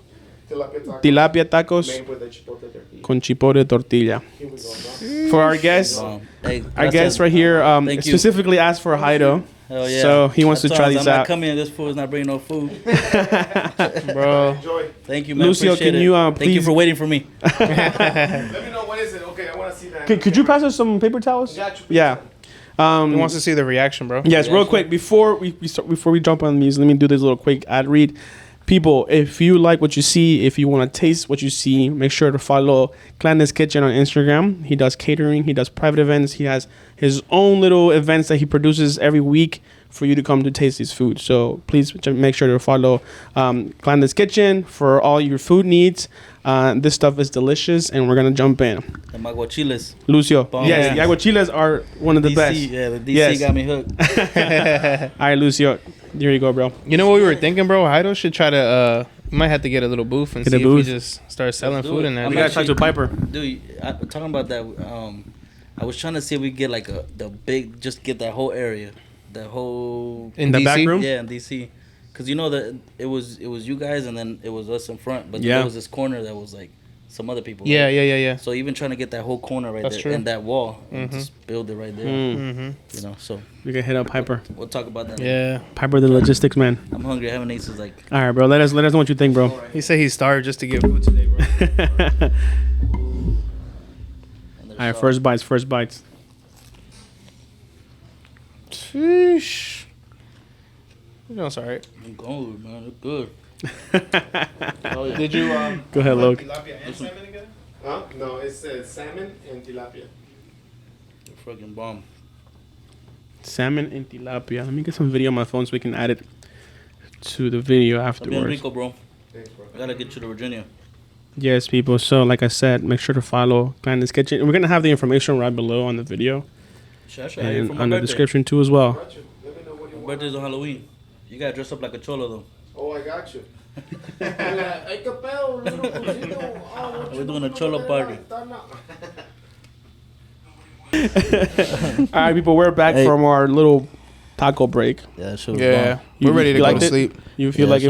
Tilapia tacos. tilapia tacos Made with the chipotle tortilla. con chipotle tortilla. Here we go, bro. For our guest, our guest right here Thank you. specifically asked for a Hido. Hell yeah. So he wants to try these I'm not out. coming in. This fool is not bringing no food. bro, Enjoy. Thank you, man. Lucio, Appreciate can it. you, Thank you please- for waiting for me. Let me know what is it. Okay, I want to see that. Could you pass us some paper towels? Got you. Yeah. he wants to see the reaction, bro. Yes, real quick before we jump on these, let me do this little quick ad read. People, if you like what you see, if you want to taste what you see, make sure to follow Clandest Kitchen on Instagram. He does catering, he does private events, he has his own little events that he produces every week for you to come to taste his food. So please make sure to follow Clandest Kitchen for all your food needs. This stuff is delicious, and we're gonna jump in. The maguachiles. Lucio, Bomb. yes, the aguachiles are one of the DC, best. yeah, the DC Yes. got me hooked. All right, Lucio, there you go, bro. You know what we were thinking, bro? Hido should try to, we might have to get a little booth and Get see a if we booth. just start selling Let's do food it. in there. I'm We gotta talk to Piper. Dude, talking about that, I was trying to see if we get like just get that whole area, that whole In The DC? back room? yeah, in DC, because you know that it was you guys and then it was us in front, but Yeah. there was this corner that was like some other people. Yeah, right? yeah. So even trying to get that whole corner right That's there true. and that wall, and just build it right there. Mm-hmm. You know, so We can hit up Piper. we'll talk about that. Yeah. Piper, the logistics man. I'm hungry. I haven't eaten since like. All right, bro. Let us know what you think, bro. He said he starved just to get food today, bro. And All right, first bites. Sheesh. You know, it's alright. I'm going, man. It's good. Oh, yeah. Did you Go ahead, Luke. tilapia and salmon again? Huh? No, it says salmon and tilapia. Fucking bomb. Salmon and tilapia. Let me get some video on my phone so we can add it to the video I'm in afterwards. Rico, bro. Thanks, bro. I gotta get you to Virginia. Yes, people. So, like I said, make sure to follow Clandestine Kitchen. And we're gonna have the information right below on the video Should I and for my on the birthday? description too as well. Got you. Let me know what you My want. birthday's on Halloween. You gotta dress up like a cholo though. Oh, I got you. Ay, qué pedo, little cosito. Oh, what We're you doing a doing cholo over party. there? All right, people. We're back Hey. from our little taco break. Yeah, that shit was Yeah, bomb. You- we're ready to you go liked to it? sleep. You feel Yeah, like so-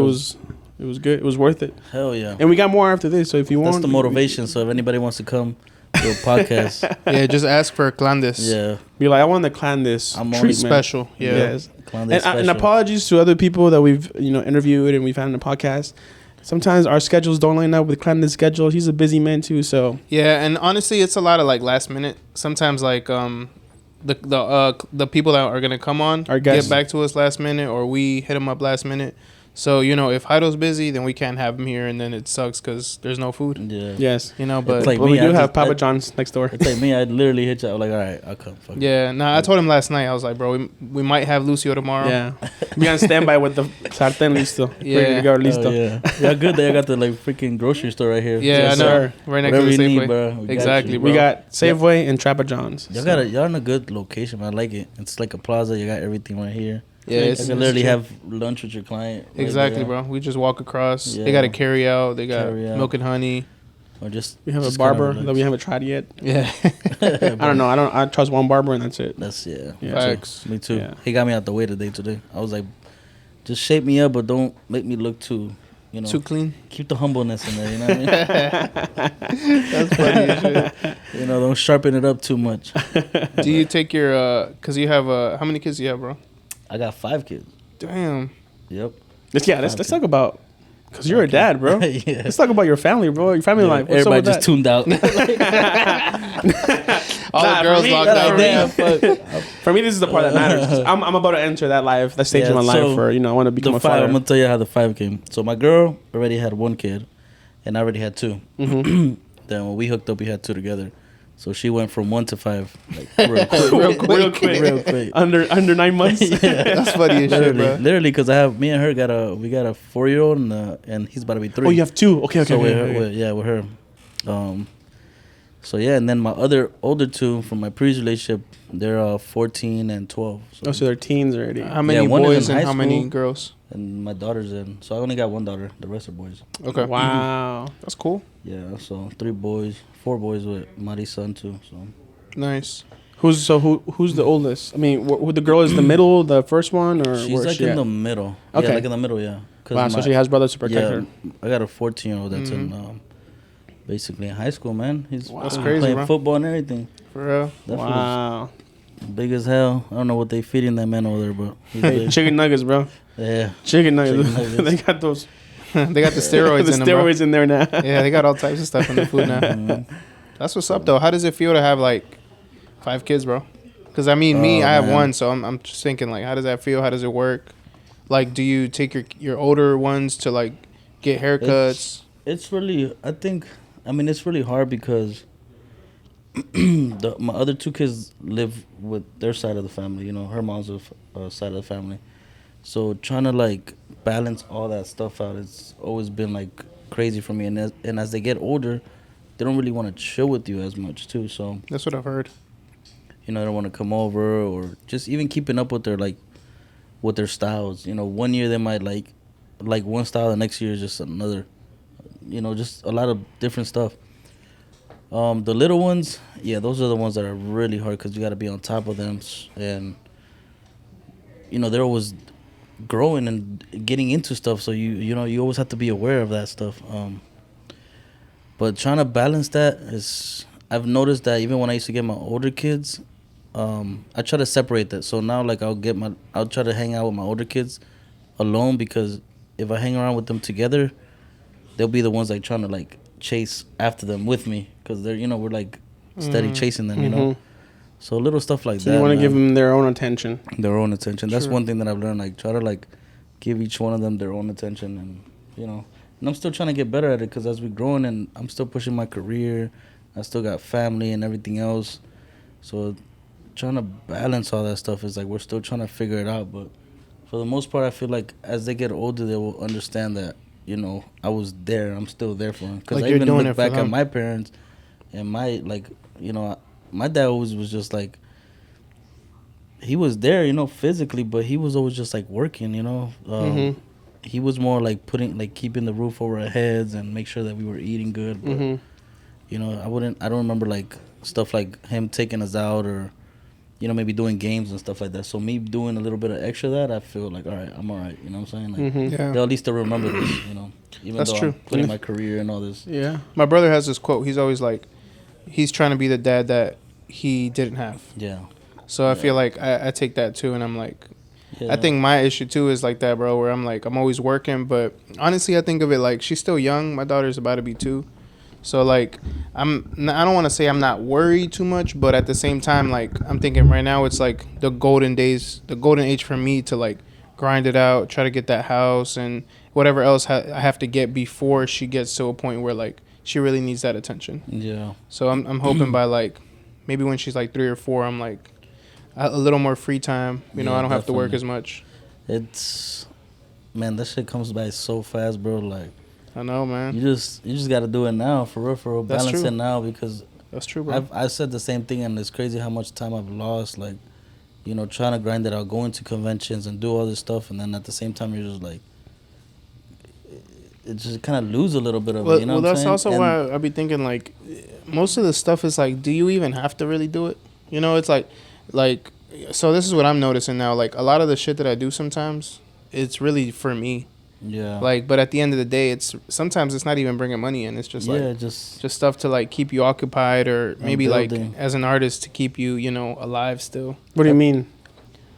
it was good. It was worth it. Hell yeah. And we got more after this. So if you That's want, the motivation. So if anybody wants to come to a podcast, Yeah, just ask for Clandis. yeah, be like, I want to clan this I'm treatment. only Special. Yeah. Yes. Clown And, Day and special. apologies to other people that we've interviewed and we've had on the podcast. Sometimes our schedules don't line up with Clandest's schedule. He's a busy man too, so Yeah, and honestly, it's a lot of like last minute. Sometimes like the people that are gonna come on Our guests. get back to us last minute, or we hit them up last minute. So if Heido's busy, then we can't have him here, and then it sucks because there's no food. Yeah. yes. But It's like But we me, do I have just- Papa I- John's next door. It's like me. I literally hit you. I'm like, all right, I'll come. Fuck it. yeah, I told him last night. I was like, bro, we might have Lucio tomorrow. Yeah. Be on standby with the sartén listo. Yeah. Ready to go, Oh, listo. yeah. Yeah, good that I got the like freaking grocery store right here. Yeah, Yes, I know. sir. Right next Whatever to the you Safeway. need, bro. We got Exactly, you. bro. We got Safeway and Trappa John's. Y'all in a good location, man. I like it. It's like a plaza. You got everything right here. Yeah, You it's can literally have lunch with your client. right exactly, there. bro. We just walk across. Yeah. They got a carry out. They got Carry out. milk and honey. Or just We have a just barber kinda that we haven't tried yet. Yeah. I don't know. I trust one barber and that's it. That's Yeah. Facts. Me too. Yeah. He got me out the way today. I was like, just shape me up, but don't make me look too, Too clean. keep the humbleness in there. You know what I mean? That's funny as shit. Don't sharpen it up too much. Do you take your cause you have how many kids do you have, bro? I got 5 kids. Damn. Yep. Let's talk about because you're a dad, bro. Yeah. Let's talk about your family, bro. Your family life. What's Everybody up with just that? tuned out. All Nah, the girls for me- locked nah, out. for me- Yeah, fuck. For me, this is the part that matters. 'Cause I'm about to enter that stage Yeah, of my life so where I want to become the a 5, father. I'm gonna tell you how the 5 came. So my girl already had 1 kid, and I already had 2. Mm-hmm. Then when we hooked up, we had 2 together. So she went from 1 to 5, like real quick. Real quick. real quick. Under 9 months. That's funny as shit, bro. Literally, because me and her got a 4-year-old and he's about to be 3. Oh, you have 2. Okay. So with her, okay. with her. So yeah, and then my older 2 from my previous relationship, they're 14 and 12. Oh, so they're teens already. How many one is boys in and high how many school. girls? And my daughter's in. So I only got 1 daughter. The rest are boys. Okay. Wow. That's cool. Yeah, so 3 boys, 4 boys with Mari's son too. So Nice. Who's the oldest? I mean, who the girl is the middle, the first one, or she's where's like she in at? the middle. Okay. Yeah, like in the middle, yeah. 'Cause Wow, so she has brothers to protect her. I got a 14-year-old that's in basically in high school, man. He's That's crazy, playing bro. football and everything. For real. That Wow. fool's big as hell. I don't know what they feeding that man over there, but he's Hey, big. chicken nuggets, bro. Yeah. Chicken nuggets. Chicken nuggets. They got those They got the steroids the in them, bro. steroids in there now. Yeah, they got all types of stuff in the food now. Mhm. That's what's up, though. How does it feel to have like 5 kids, bro? Because I mean, me, Oh, I have man. 1, so I'm just thinking like, how does that feel? How does it work? Like, do you take your older ones to like get haircuts? It's really, it's really hard because my other 2 kids live with their side of the family. Her mom's side of the family. So trying to like balance all that stuff out, it's always been like crazy for me. And as they get older, they don't really want to chill with you as much too. So That's what I've heard. they don't want to come over or just even keeping up with their styles. 1 year they might like one style, the next year is just another. Just a lot of different stuff. The little ones, yeah, those are the ones that are really hard because you got to be on top of them, and they're always growing and getting into stuff. So you always have to be aware of that stuff. But trying to balance that is, I've noticed that even when I used to get my older kids, I try to separate that. So now, like, I'll try to hang out with my older kids alone, because if I hang around with them together, they'll be the ones like trying to like chase after them with me, because they're, we're like steady chasing them, So little stuff like So that. you want to man. give them their own attention. Their own attention. That's Sure. one thing that I've learned. Like, try to like give each one of them their own attention, and and I'm still trying to get better at it, because as we're growing and I'm still pushing my career, I still got family and everything else. So trying to balance all that stuff is like we're still trying to figure it out. But for the most part, I feel like as they get older, they will understand that I was there. I'm still there for them, because Like I you're even doing look it for back at them. my parents and my my dad always was just like, he was there, physically, but he was always just like working, He was more like keeping the roof over our heads and make sure that we were eating good. But, I don't remember like stuff like him taking us out, or, maybe doing games and stuff like that. So me doing a little bit of extra that, I feel like, all right, I'm all right. You know what I'm saying? Like, Yeah. they'll at least remember this, even That's though true. I'm putting my career and all this. Yeah. My brother has this quote. He's always like, he's trying to be the dad that he didn't have. Yeah. So I feel like I take that too, and I'm like, Yeah. I think my issue too is like that, bro, where I'm like, I'm always working, but honestly, I think of it like she's still young. My daughter's about to be 2. So like, I don't want to say I'm not worried too much, but at the same time, like, I'm thinking right now it's like the golden age for me to like grind it out, try to get that house and whatever else I have to get before she gets to a point where like she really needs that attention. Yeah. So I'm hoping by like maybe when she's like 3 or 4, I'm like a little more free time. I Yeah, don't have to work definitely. as much. It's, man, that shit comes by so fast, bro. Like, I know, man. you just got to do it now, for real. That's Balance true. it now, because That's true, bro. I've said the same thing, and it's crazy how much time I've lost, like, trying to grind it out, going to conventions and do all this stuff, and then at the same time you're just like, it just kind of lose a little bit of Well, it, well, what I'm that's saying? also And why I be thinking like most of the stuff is like, do you even have to really do it? It's like so this is what I'm noticing now. Like a lot of the shit that I do sometimes, it's really for me. yeah, Like, but at the end of the day, sometimes it's not even bringing money in. It's just yeah, like just just stuff to like keep you occupied, or maybe like building. as an artist to keep you alive still. What do you mean?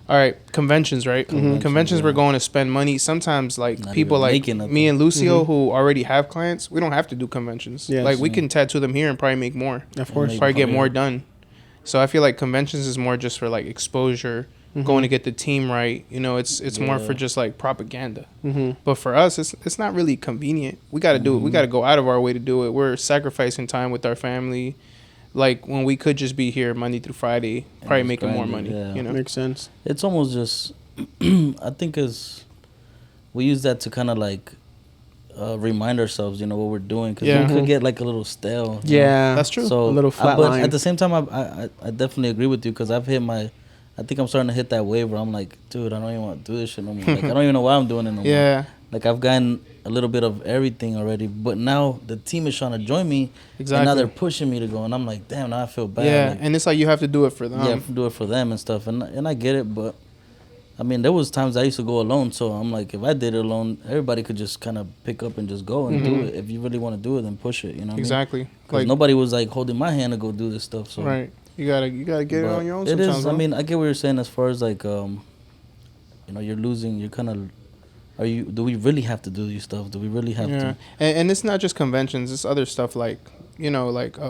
All right, conventions, right? Conventions, yeah. we're going to spend money. Sometimes, like Not people even like making nothing. me and Lucio, who already have clients, we don't have to do conventions. Yes. Like we can tattoo them here and probably make more. Of course. Maybe. Probably get Yeah. more done. So I feel like conventions is more just for like exposure, going to get the team right. It's more Yeah. for just like propaganda. Mm-hmm. But for us, it's not really convenient. We got to do it. We got to go out of our way to do it. We're sacrificing time with our family. Like when we could just be here Monday through Friday, probably just making more grind money. it, yeah. Makes sense. it's almost just I think we use that to kind of like remind ourselves, what we're doing, because Yeah. we could get like a little stale. Yeah. That's true. So A little but flatline. at the same time, I definitely agree with you, because I've hit I think I'm starting to hit that wave where I'm like, dude, I don't even want to do this shit no more. Like, I don't even know why I'm doing it no more. Yeah, Like, I've gotten a little bit of everything already, but now the team is trying to join me. exactly. And now they're pushing me to go, and I'm like, damn, now I feel bad. Yeah, Like, and it's like you have to do it for them. yeah, do it for them and stuff, and I get it, but I mean, there was times I used to go alone, so I'm like, if I did it alone, everybody could just kind of pick up and just go and do it. If you really want to do it, then push it. You know what I mean? Exactly. Because nobody was like holding my hand to go do this stuff. So Right. You gotta get it but on your own. it Sometimes, is. bro. I mean, I get what you're saying as far as like, you're losing. You're kind of. Do we really have to do these stuff? Do we really have yeah, to? and it's not just conventions. It's other stuff like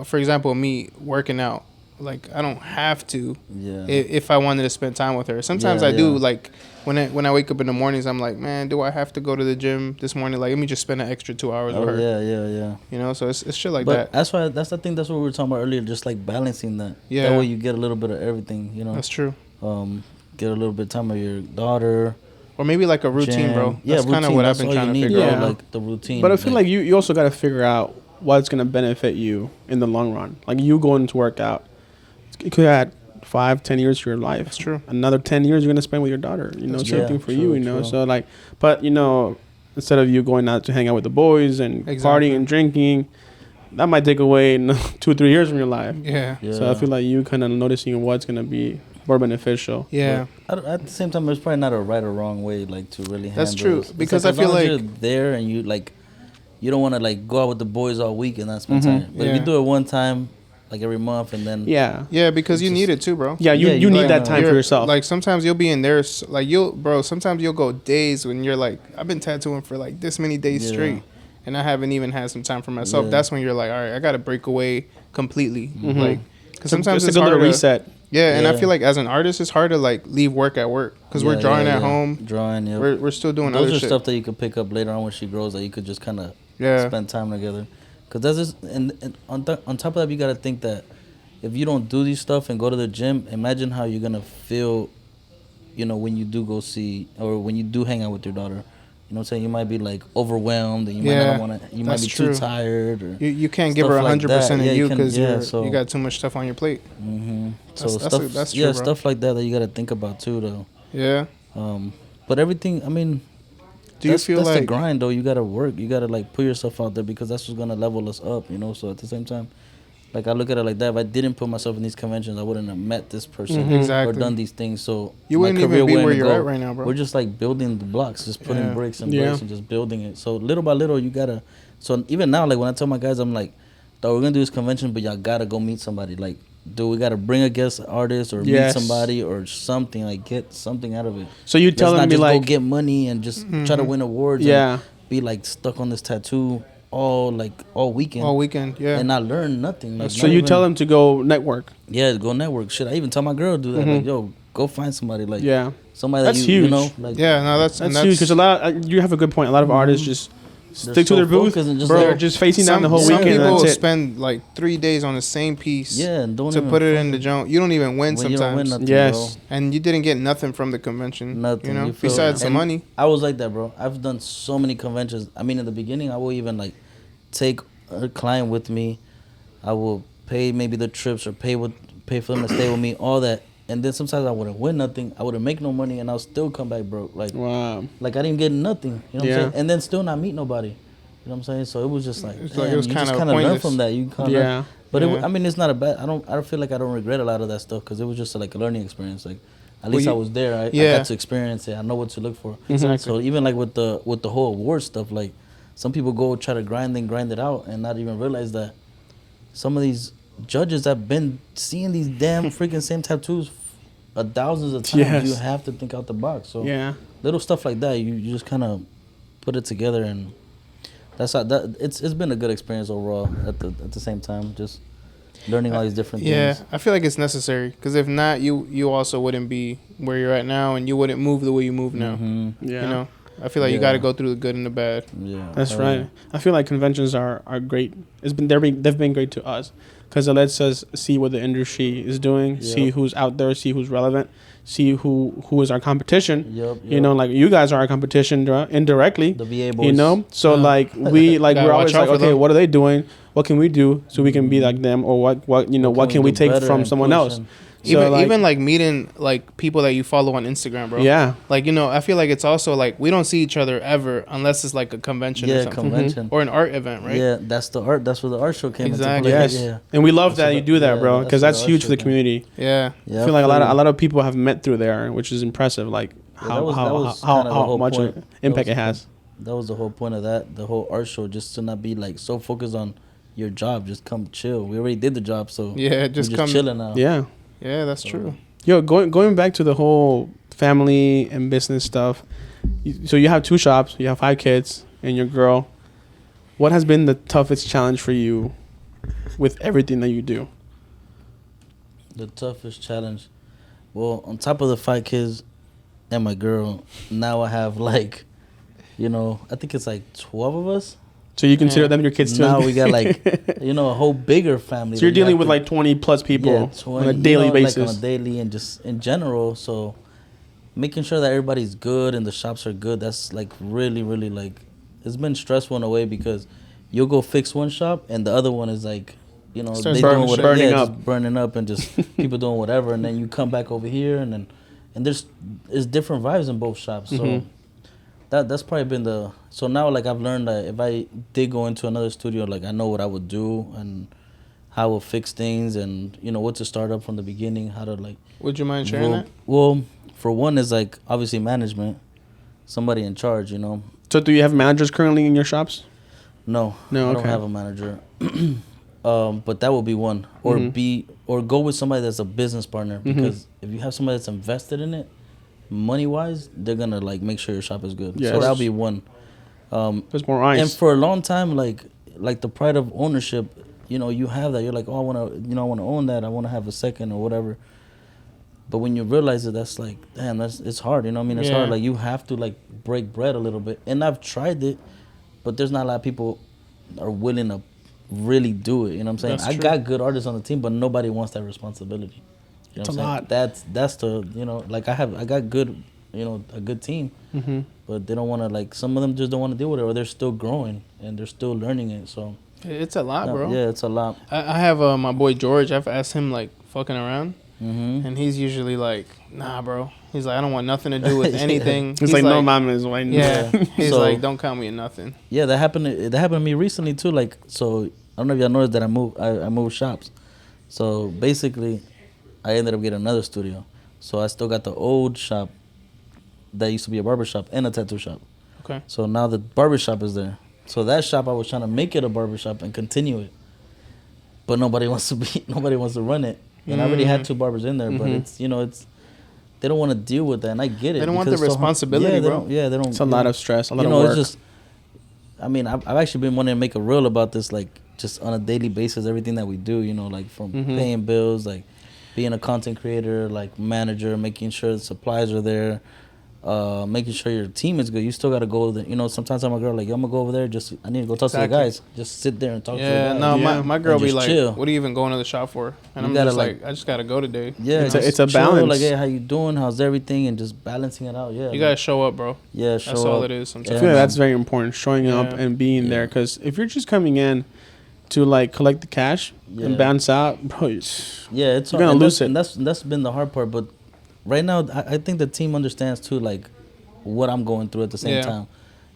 for example, me working out. Like I don't have to Yeah. if I wanted to spend time with her. Sometimes Yeah, I do. yeah. Like when I wake up in the mornings, I'm like, man, do I have to go to the gym this morning? Like let me just spend an extra 2 hours Oh with her. yeah. So it's shit like But that. that's the thing. That's what we were talking about earlier. Just like balancing that. Yeah. That way you get a little bit of everything. That's true. Get a little bit of time with your daughter. Or maybe like a routine, gym. bro. Yeah, That's kind of routine, what I've that's been all trying you to need, figure bro, Yeah. out. like the routine. But I feel like you also got to figure out what's going to benefit you in the long run. Like you going to work out, it could add 5-10 years to your life. That's true. Another 10 years you're going to spend with your daughter. Same Yeah, thing for true, you, true. So like, but instead of you going out to hang out with the boys and Exactly. partying and drinking, that might take away 2-3 years from your life. Yeah. Yeah. So I feel like you kind of noticing what's going to be more beneficial. Yeah. At the same time, there's probably not a right or wrong way, like, to really handle That's true, this. It's because as I feel long as like- you're there and you like, you don't want to like go out with the boys all week and not spend Mhm. time. But if you do it one time, like every month, and then Yeah. Yeah, because you Just- need it too, bro. Yeah, you, Yeah, you you need like, that time for You're- yourself. Like sometimes you'll be in there, like sometimes you'll go days when you're like, I've been tattooing for like this many days Yeah. straight, and I haven't even had some time for myself. Yeah. That's when you're like, all right, I got to break away completely. Mhm. Like, because So sometimes it's it's a good hard little to reset. Yeah, and I Yeah. feel like as an artist, it's hard to like leave work at work because we're drawing at home. Drawing, yeah. We're still doing Those other are shit. stuff that you could pick up later on when she grows that you could just kind of Yeah, spend time together. Because that's just, and on top of that, you got to think that if you don't do these stuff and go to the gym, imagine how you're going to feel, you know, when you do go see, or when you do hang out with your daughter. You know what I'm saying? You might be like overwhelmed and you might Yeah, not want to, you might that's be true. too tired. Or, you can't give stuff her like 100% that. of Yeah, you can- because so, you got too much stuff on your plate. So That's true, yeah, bro. stuff like that you got to think about too, though. Yeah. But everything, I mean, Do you feel that's like the grind though? You gotta work. You gotta like put yourself out there because that's what's gonna level us up. You know. So at the same time, like I look at it like that. If I didn't put myself in these conventions, I wouldn't have met this person Mhm. Exactly. or done these things. So you my wouldn't even career be where wouldn't you're go. at right now, bro? We're just like building the blocks, just putting Yeah. bricks and Yeah. bricks and just building it. So little by little, you gotta. So even now, like when I tell my guys, I'm like, "Dawg, we're gonna do this convention, but y'all gotta go meet somebody. Like, dude, we gotta bring a guest artist or Yes. meet somebody or something. Like, get something out of it. So you Let's tell them not to be just like, go get money and just try to win awards. yeah, And be like stuck on this tattoo all weekend. all weekend. Yeah. And not learn nothing. Like, so not you even- tell them to go network. Yeah, go network. Shit, I even tell my girl to do that. Like, yo, go find somebody. Like, Yeah, somebody That's that you huge. know. Like, Yeah, no, that's that's huge because a lot. You have a good point. A lot of artists just they're stick to so their booth. focused and just They're like- just facing down the whole some weekend. people And will that's it. spend like 3 days on the same piece yeah, and don't to even put it in the junk. You don't even win when you sometimes. don't win nothing, Yes. bro. And you didn't get nothing from the convention. Nothing. You know, you feel besides it. the And money. I was like that, bro. I've done so many conventions. I mean, in the beginning, I will even like take a client with me. I will pay maybe the trips or pay for them to stay with me, all that. And then sometimes I wouldn't win nothing. I wouldn't make no money, and I'll still come back broke. Wow. Like I didn't get nothing. You know what Yeah. I'm saying? And then still not meet nobody. You know what I'm saying? So it was just like, It's damn, like it was you kinda just kind of learn pointless. from that. You kind of Yeah. But Yeah. I mean, it's not a bad. I don't feel like I don't regret a lot of that stuff because it was just like a learning experience. Like at least I was there. I yeah. got to experience it. I know what to look for. Exactly. So even like with the whole award stuff, like some people go try to grind it out and not even realize that some of these judges have been seeing these damn freaking same tattoos thousands of times. Yes. You have to think out the box. So Yeah. little stuff like that, you just kind of put it together, and that's how that it's been a good experience overall. At the same time, just learning all these different Yeah, things. I feel like it's necessary because if not, you also wouldn't be where you're at now, and you wouldn't move the way you move now. Mhm. Yeah. You know, I feel like you Yeah. got to go through the good and the bad. Yeah, That's hell right. yeah. I feel like conventions are great. They've been great to us because it lets us see what the industry is doing, see Yep. who's out there, see who's relevant, see who is our competition. Yep, You know, like you guys are our competition indirectly. the VA boys. You know, so like Gotta we're always watch out like, for okay, them. what are they doing? What can we do so we can be like them, or what can we do take better from and someone push else? and- So, Even like meeting like people that you follow on Instagram, bro. yeah, Like, you know, I feel like it's also like we don't see each other ever unless it's like a convention or Yeah, something. convention. Or an art event, right? Yeah, that's the art. That's where the art show came Exactly. into play. yes, Yeah, and we love That's that what you the- do that, yeah, bro, that's because what that's the huge art for the show community. Yeah. yeah. I feel like a feel lot you. of people have met through there, which is impressive. Like Yeah, that was kind of the how whole much point. That impact was- it has. That was the whole point of that. The whole art show, just to not be like so focused on your job. Just come chill. We already did the job, so Yeah, we're just just come. chilling now. Yeah, Yeah, that's true. yo, going back to the whole family and business stuff. So you have 2 shops, you have 5 kids, and your girl. What has been the toughest challenge for you with everything that you do? The toughest challenge. Well, on top of the 5 kids and my girl, now I have like, I think it's like 12 of us. So you consider Yeah. them your kids too? Now we got like, a whole bigger family. So you're that you dealing have with to- like 20 plus people Yeah, on 20, a daily basis. Like on a daily and just in general. So making sure that everybody's good and the shops are good, that's like really, really like, it's been stressful in a way because you'll go fix one shop and the other one is like, Starts they burning doing shit. Burning yeah, up. just burning up and just people doing whatever. And then you come back over here and there's different vibes in both shops. So Mhm. that's probably been so now like I've learned that if I did go into another studio, like I know what I would do and how I will fix things and what to start up from the beginning, how to like Would you mind sharing that? well, for one is like obviously management, somebody in charge, So do you have managers currently in your shops? No, No, I don't okay. have a manager. But that will be one, or go with somebody that's a business partner, because if you have somebody that's invested in it, money wise, they're gonna like make sure your shop is good. Yes. So that'll be one. There's more eyes. And for a long time, like the pride of ownership, you have that. You're like, oh, I want to own that. I want to have a second or whatever. But when you realize it, that's like, damn, it's hard. You know what I mean? It's hard. Like you have to like break bread a little bit. And I've tried it, but there's not a lot of people are willing to really do it. You know what I'm saying? I got good artists on the team, but nobody wants that responsibility. You know It's what a I'm lot. saying? That's the like I got good, a good team, but they don't want to, like, some of them just don't want to deal with it, or they're still growing and they're still learning it. So It's a lot, bro. yeah, it's a lot. I have my boy George. I've asked him like fucking around, and he's usually like, nah, bro. He's like, I don't want nothing to do with anything. It's like no mamas. Yeah. He's So- like, don't count me in nothing. Yeah, that happened to me recently too. Like, so I don't know if y'all noticed that I moved shops. So basically, I ended up getting another studio. So I still got the old shop that used to be a barber shop and a tattoo shop. Okay. So now the barber shop is there. So that shop, I was trying to make it a barber shop and continue it, but nobody wants to run it. And I already had 2 barbers in there, but it's they don't want to deal with that, and I get it. They don't want because the it's so hard. responsibility, yeah, bro. They don't. It's a lot of stress, a lot of It's work. just, I mean, I've actually been wanting to make a reel about this, like, just on a daily basis, everything that we do, like from paying bills, like being a content creator, like manager, making sure the supplies are there, making sure your team is good. You still got to go there. Sometimes I'm a girl, like, yo, I'm going to go over there, I need to go talk to the guys. Just sit there and talk to the Yeah, guys. no, my girl And be just like, chill. what are you even going to the shop for? And You I'm gotta, just like- like, I just got to go today. Yeah, It's a- just it's a chill, balance. Like, hey, how you doing? How's everything? And just balancing it out. Yeah. You got to show up, bro. Yeah, show That's all up. it is I sometimes. feel Yeah, that's very important, showing up Yeah. and being there. Because if you're just coming in to like collect the cash and Yeah. bounce out, bro, it's- Yeah, it's You're gonna and lose that's- And that's been the hard part. But right now, I think the team understands too, like, what I'm going through at the same Yeah. time.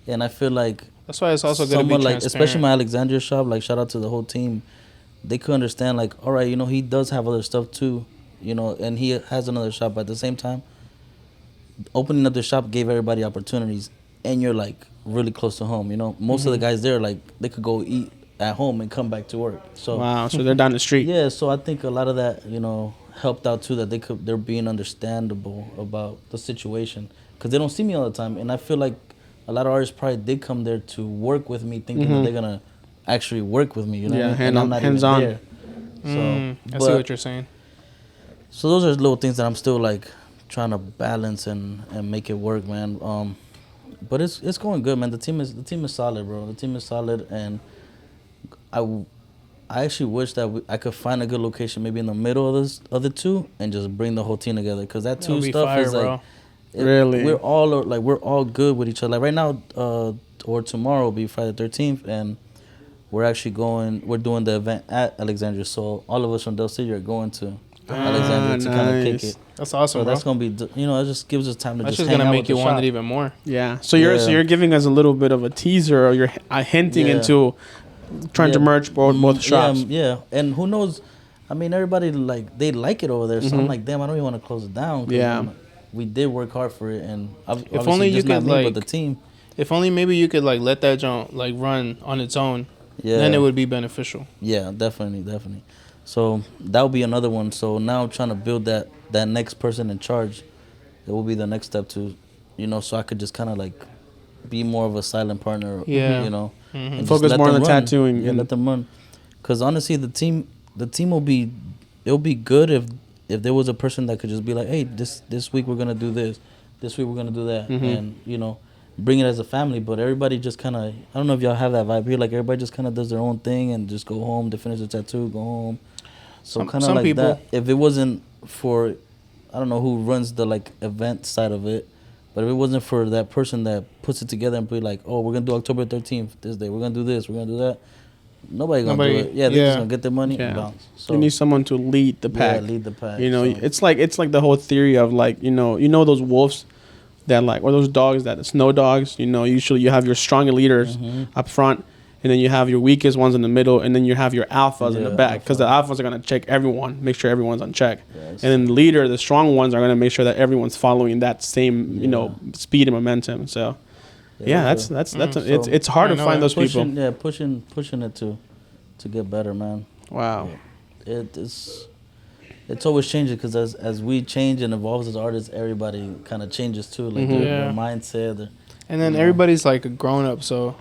And I feel like That's why it's also good to be someone, like, transparent. especially my Alexandria shop, like, shout out to the whole team. They could understand, like, all right, he does have other stuff too, and he has another shop. But at the same time, opening up the shop gave everybody opportunities, and you're like really close to home. Most of the guys there, like, they could go eat at home and come back to work. So wow. So they're down the street. yeah, so I think a lot of that, helped out too, that they're being understandable about the situation, because they don't see me all the time, and I feel like a lot of artists probably did come there to work with me, thinking that they're gonna actually work with me. You know, Yeah, what I mean? And I'm not even hands-on. there. So I see what you're saying. So those are little things that I'm still like trying to balance and make it work, man. But it's going good, man. The team is solid, bro. The team is solid, and I actually wish that I could find a good location, maybe in the middle of the two, and just bring the whole team together. Because that two That'll be stuff fire, is like, bro. Really? we're all good with each other. Like right now, or tomorrow will be Friday the 13th, and we're doing the event at Alexandria. So all of us from Del City are going to Alexandria to kind of kick nice. it. That's awesome, So bro. that's gonna be, it just gives us time to That's just just hang gonna out make with you the want shop. it even more. Yeah. So you're giving us a little bit of a teaser, or you're hinting Yeah. into trying to Yeah. merge both shops. Yeah, and who knows? I mean, everybody they like it over there. So I'm like, damn, I don't even want to close it down. 'Cause, Yeah. we did work hard for it, and obviously only you just not could, me, but like- the team. If only maybe you could like let that joint like run on its own. Yeah, Then it would be beneficial. Yeah, definitely. So that would be another one. So now I'm trying to build that next person in charge. It will be the next step to, so I could just kind of like be more of a silent partner. Yeah. And just Focus let more on them the run. tattooing Yeah, and- let them run. Because honestly, the team it'll be good if there was a person that could just be like, hey, this week we're gonna do this week we're gonna do that, and bring it as a family. But everybody just kind of, I don't know if y'all have that vibe here, like everybody just kind of does their own thing and just go home, they finish the tattoo, go home. So kind of some like people- that. If it wasn't for, I don't know who runs the like event side of it, but if it wasn't for that person that puts it together and be like, oh, we're gonna do October 13th this day, we're gonna do this, we're gonna do that, nobody gonna do it. Yeah, they're just gonna get their money and Yeah. bounce. So You need someone to lead the pack. Yeah, lead the pack. So. So. it's like the whole theory of like, those wolves that like, or those dogs that snow dogs, usually you have your stronger leaders up front, and then you have your weakest ones in the middle, and then you have your alphas in the Yeah, back, because the alphas are going to check everyone, make sure everyone's on check. Yes. And then the leader, the strong ones, are going to make sure that everyone's following that same, speed and momentum. So Yeah, that's it's hard I to know find that. those people. Yeah, pushing it to get better, man. Wow. It's always changing because as we change and evolve as artists, everybody kind of changes too, like Mhm. their Yeah. mindset. And then you know. everybody's like a grown up, so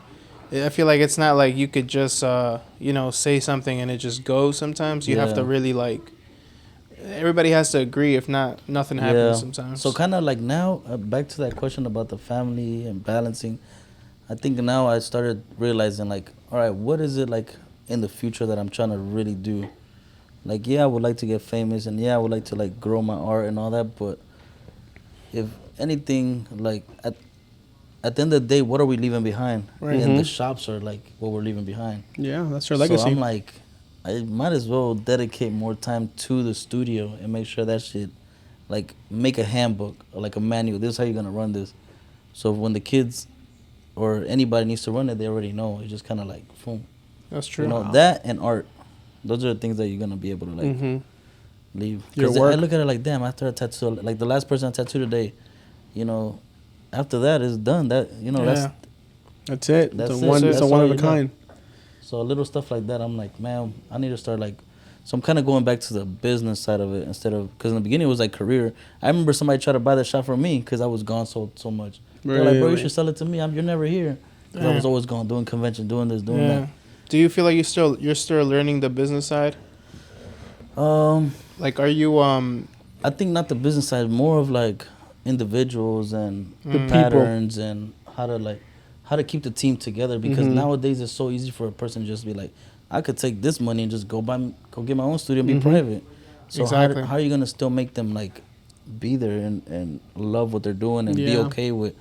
I feel like it's not like you could just say something and it just goes. Sometimes you have to Yeah. really like. Everybody has to agree. If not, nothing happens. Sometimes. So kind of like now, back to that question about the family and balancing. I think now I started realizing like, all right, what is it like in the future that I'm trying to really do? Like, yeah, I would like to get famous, and yeah, I would like to like grow my art and all that. But if anything, like at the end of the day, what are we leaving behind? Right. And the Mhm. shops are like what we're leaving behind. Yeah, that's your legacy. So I'm like, I might as well dedicate more time to the studio and make sure that shit, like, make a handbook or like a manual. This is how you're gonna run this. So when the kids or anybody needs to run it, they already know. It's just kind of like, boom. That's true. You know, that and art. Those are the things that you're gonna be able to like Mhm. leave. Your Because I work. look at it like, damn, after a tattoo, like the last person I tattooed today, you know, after that is done. That Yeah. That's it. that's it's it. a one. That's It's a all one of you a got. kind. So little stuff like that, I'm like, man, I need to start like. So I'm kind of going back to the business side of it instead of, because in the beginning it was like career. I remember somebody tried to buy the shop from me because I was gone so much. They're like, bro, you Really? should sell it to me. You're never here. 'Cause I was always gone doing convention, doing this, doing Yeah. Do you feel like you're still learning the business side? that. Like, are you I think not the business side, more of like individuals and The patterns and how to keep the team together, because Mhm. nowadays it's so easy for a person to just be like, I could take this money and just go get my own studio and be Mhm. private. So Exactly. how are you gonna still make them like be there and love what they're doing and be Yeah. okay with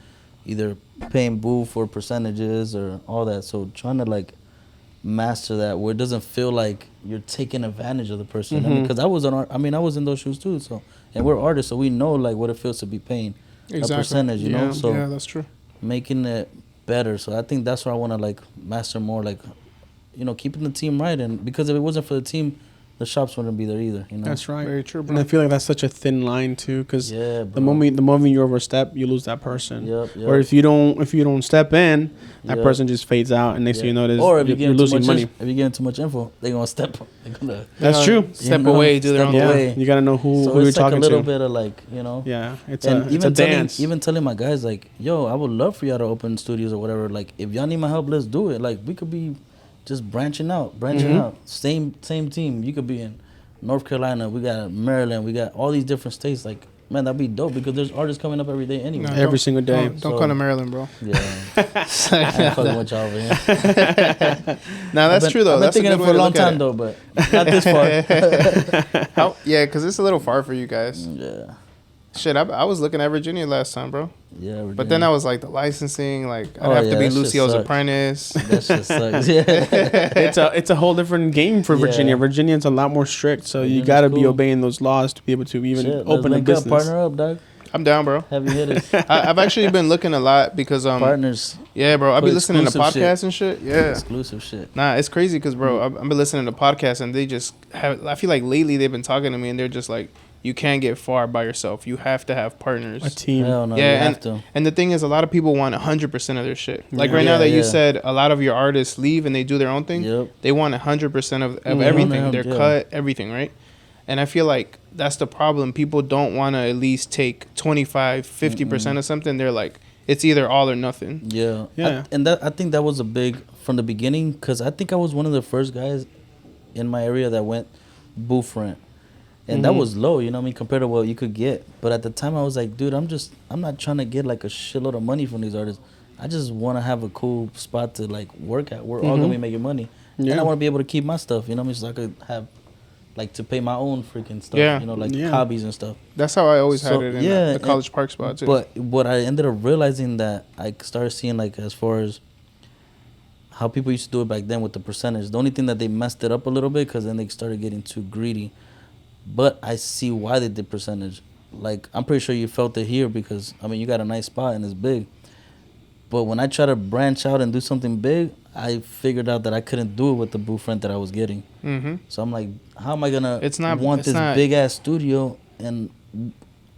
either paying boo for percentages or all that? So trying to like master that where it doesn't feel like you're taking advantage of the person. I mean, Mhm. because I was I was in those shoes too. So, and we're artists, so we know like what it feels to be paying Exactly. a percentage. You know, Yeah. so yeah, that's true. making it better. So I think that's where I want to like master more, like, you know, keeping the team right. And because if it wasn't for the team, the shops wouldn't be there either. You know. That's right. Very true, And I bro. feel like that's such a thin line too, because Yeah, the moment you overstep, you lose that person. Yep. Or if you don't step in, that Yep. person just fades out, and next thing you know, or if you're you give losing too much, money. if you give too much info, they're gonna step. They're gonna That's true. Step You know, away, do their step own Yeah, away. you gotta know who So you're it's like talking a little to. bit of like, you know. Yeah, it's And a telling, dance. even telling my guys like, yo, I would love for y'all to open studios or whatever. Like, if y'all need my help, let's do it. Like, we could be just branching out. Mhm. Same team. You could be in North Carolina. We got Maryland. We got all these different states. Like, man, that'd be dope because there's artists coming up every day anyway. No, Every don't- single day. Don't So- come to Maryland, bro. Yeah, I ain't fucking with y'all over here. No, that's true though. I've been That's a thinking good it way for a to long look at time it. though, but not this far. Yeah, because it's a little far for you guys. Yeah, Shit, I was looking at Virginia last time, bro. yeah. But then I was like, the licensing, like, I'd Oh, have yeah, to be that shit Lucio's sucks. apprentice. that shit sucks. Yeah. It's a whole different game for Yeah. Virginia. Virginia's a lot more strict, so you Virginia's gotta be cool. obeying those laws to be able to even Shit, let's open a link up, business. partner up, dog. I'm down, bro. Heavy hitters, I've actually been looking a lot because, partners, yeah, bro, I've Put been listening to exclusive shit. podcasts and shit. Yeah. exclusive shit. Nah, it's crazy because, bro, I've been listening to podcasts and they just have, I feel like lately they've been talking to me and they're just like, you can't get far by yourself. You have to have partners. A team. Hell no, Yeah, you have to. And the thing is, a lot of people want 100% of their shit. Like Yeah. right now Yeah, that you yeah. said a lot of your artists leave and they do their own thing, Yep. they want 100% of Mhm. everything. Their Yeah. cut, everything, right? And I feel like that's the problem. People don't want to at least take 25, 50% of something. They're like, it's either all or nothing. Yeah. Yeah. I think that was a big from the beginning, because I think I was one of the first guys in my area that went booth rent. And that Mhm. was low, you know what I mean, compared to what you could get. But at the time I was like, dude, I'm not trying to get like a shitload of money from these artists. I just want to have a cool spot to like work at. We're all going to be making money. Yeah. And I want to be able to keep my stuff, you know what I mean, so I could have like to pay my own freaking stuff, Yeah. you know, like Yeah. hobbies and stuff. That's how I always So, had it in yeah, the College Park spot, too. But what I ended up realizing that I started seeing, like, as far as how people used to do it back then with the percentage, the only thing that they messed it up a little bit because then they started getting too greedy. But I see why they did percentage. Like, I'm pretty sure you felt it here because, I mean, you got a nice spot and it's big. But when I try to branch out and do something big, I figured out that I couldn't do it with the booth rent that I was getting. Mm-hmm. So I'm like, how am I gonna It's not- want it's this not- big ass studio and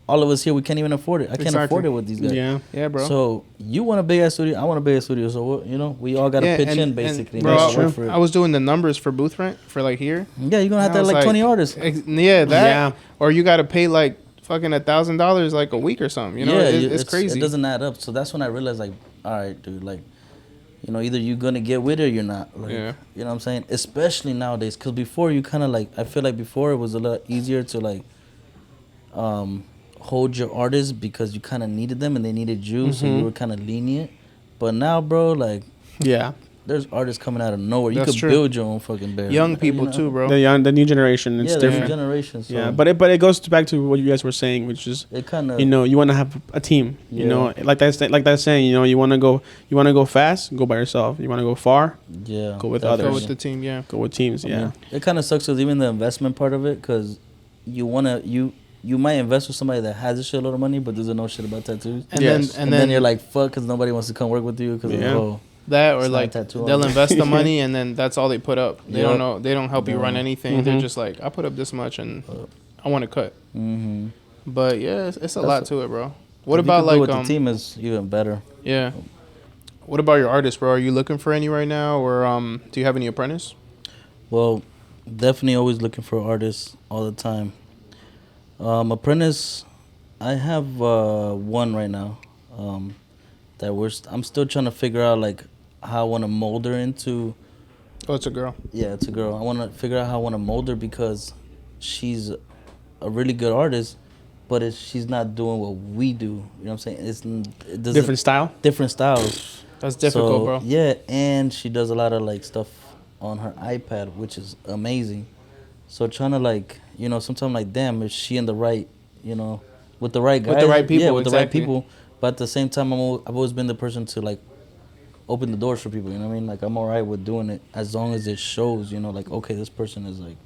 all of us here, we can't even afford it. I can't Exactly. afford it with these guys. Yeah. Yeah, bro. So you want a big ass studio, I want a big ass studio. So you know, we all got to Yeah, pitch and- in and, basically. bro, Make sure for it. I was doing the numbers for booth rent for like here. Yeah, you're gonna have I to have was like 20 artists. Yeah, that. Yeah. Or you got to pay like fucking $1,000 like a week or something. You know, yeah, it's crazy. It doesn't add up. So that's when I realized, like, all right, dude, like, you know, either you're gonna get with it or you're not. Like, Yeah. You know what I'm saying? Especially nowadays, because before you kind of like, I feel like before it was a lot easier to like, hold your artists because you kind of needed them and they needed you, so you were kind of lenient. But now, bro, like, Yeah. there's artists coming out of nowhere. You That's could true. build your own fucking band. Young people You know? too, bro. The new generation, it's Yeah, the new different. generation. So Yeah, but it goes back to what you guys were saying, which is it kind of, you know you want to have a team. You Yeah. know, like that saying. You know, you want to go fast, go by yourself. You want to go far, yeah, go with Go others. with the team, yeah. go with teams. I Yeah. mean, it kind of sucks with even the investment part of it, because you wanna you might invest with somebody that has a shitload of money but doesn't know shit about tattoos. And Yes. then And then you're like, fuck, because nobody wants to come work with you because Yeah. oh, that, or it's not a like tattoo they'll artist. invest the money and then that's all they put up. They Yep. don't know. They don't help you run No. anything. They're Mhm. just like, I put up this much and I want to cut. Mm-hmm. But yeah, it's a That's lot a- to it, bro. What about like with the team is even better. yeah? What about your artists, bro? Are you looking for any right now, or do you have any apprentice? Well, definitely always looking for artists all the time. Apprentice, I have one right now. That I'm still trying to figure out like how I want to mold her into. Oh, it's a girl. Yeah, it's a girl. I want to figure out how I want to mold her because she's a really good artist, but she's not doing what we do. You know what I'm saying? It doesn't, Different style. different styles. That's difficult, So, bro. Yeah, and she does a lot of like stuff on her iPad, which is amazing. So trying to like, you know, sometimes like, damn, is she in the right, you know, with the right guys? With the right people, Yeah, with the right exactly. people. But at the same time, I've always been the person to like open the doors for people. You know what I mean? Like I'm alright with doing it as long as it shows. You know, like okay, this person is like,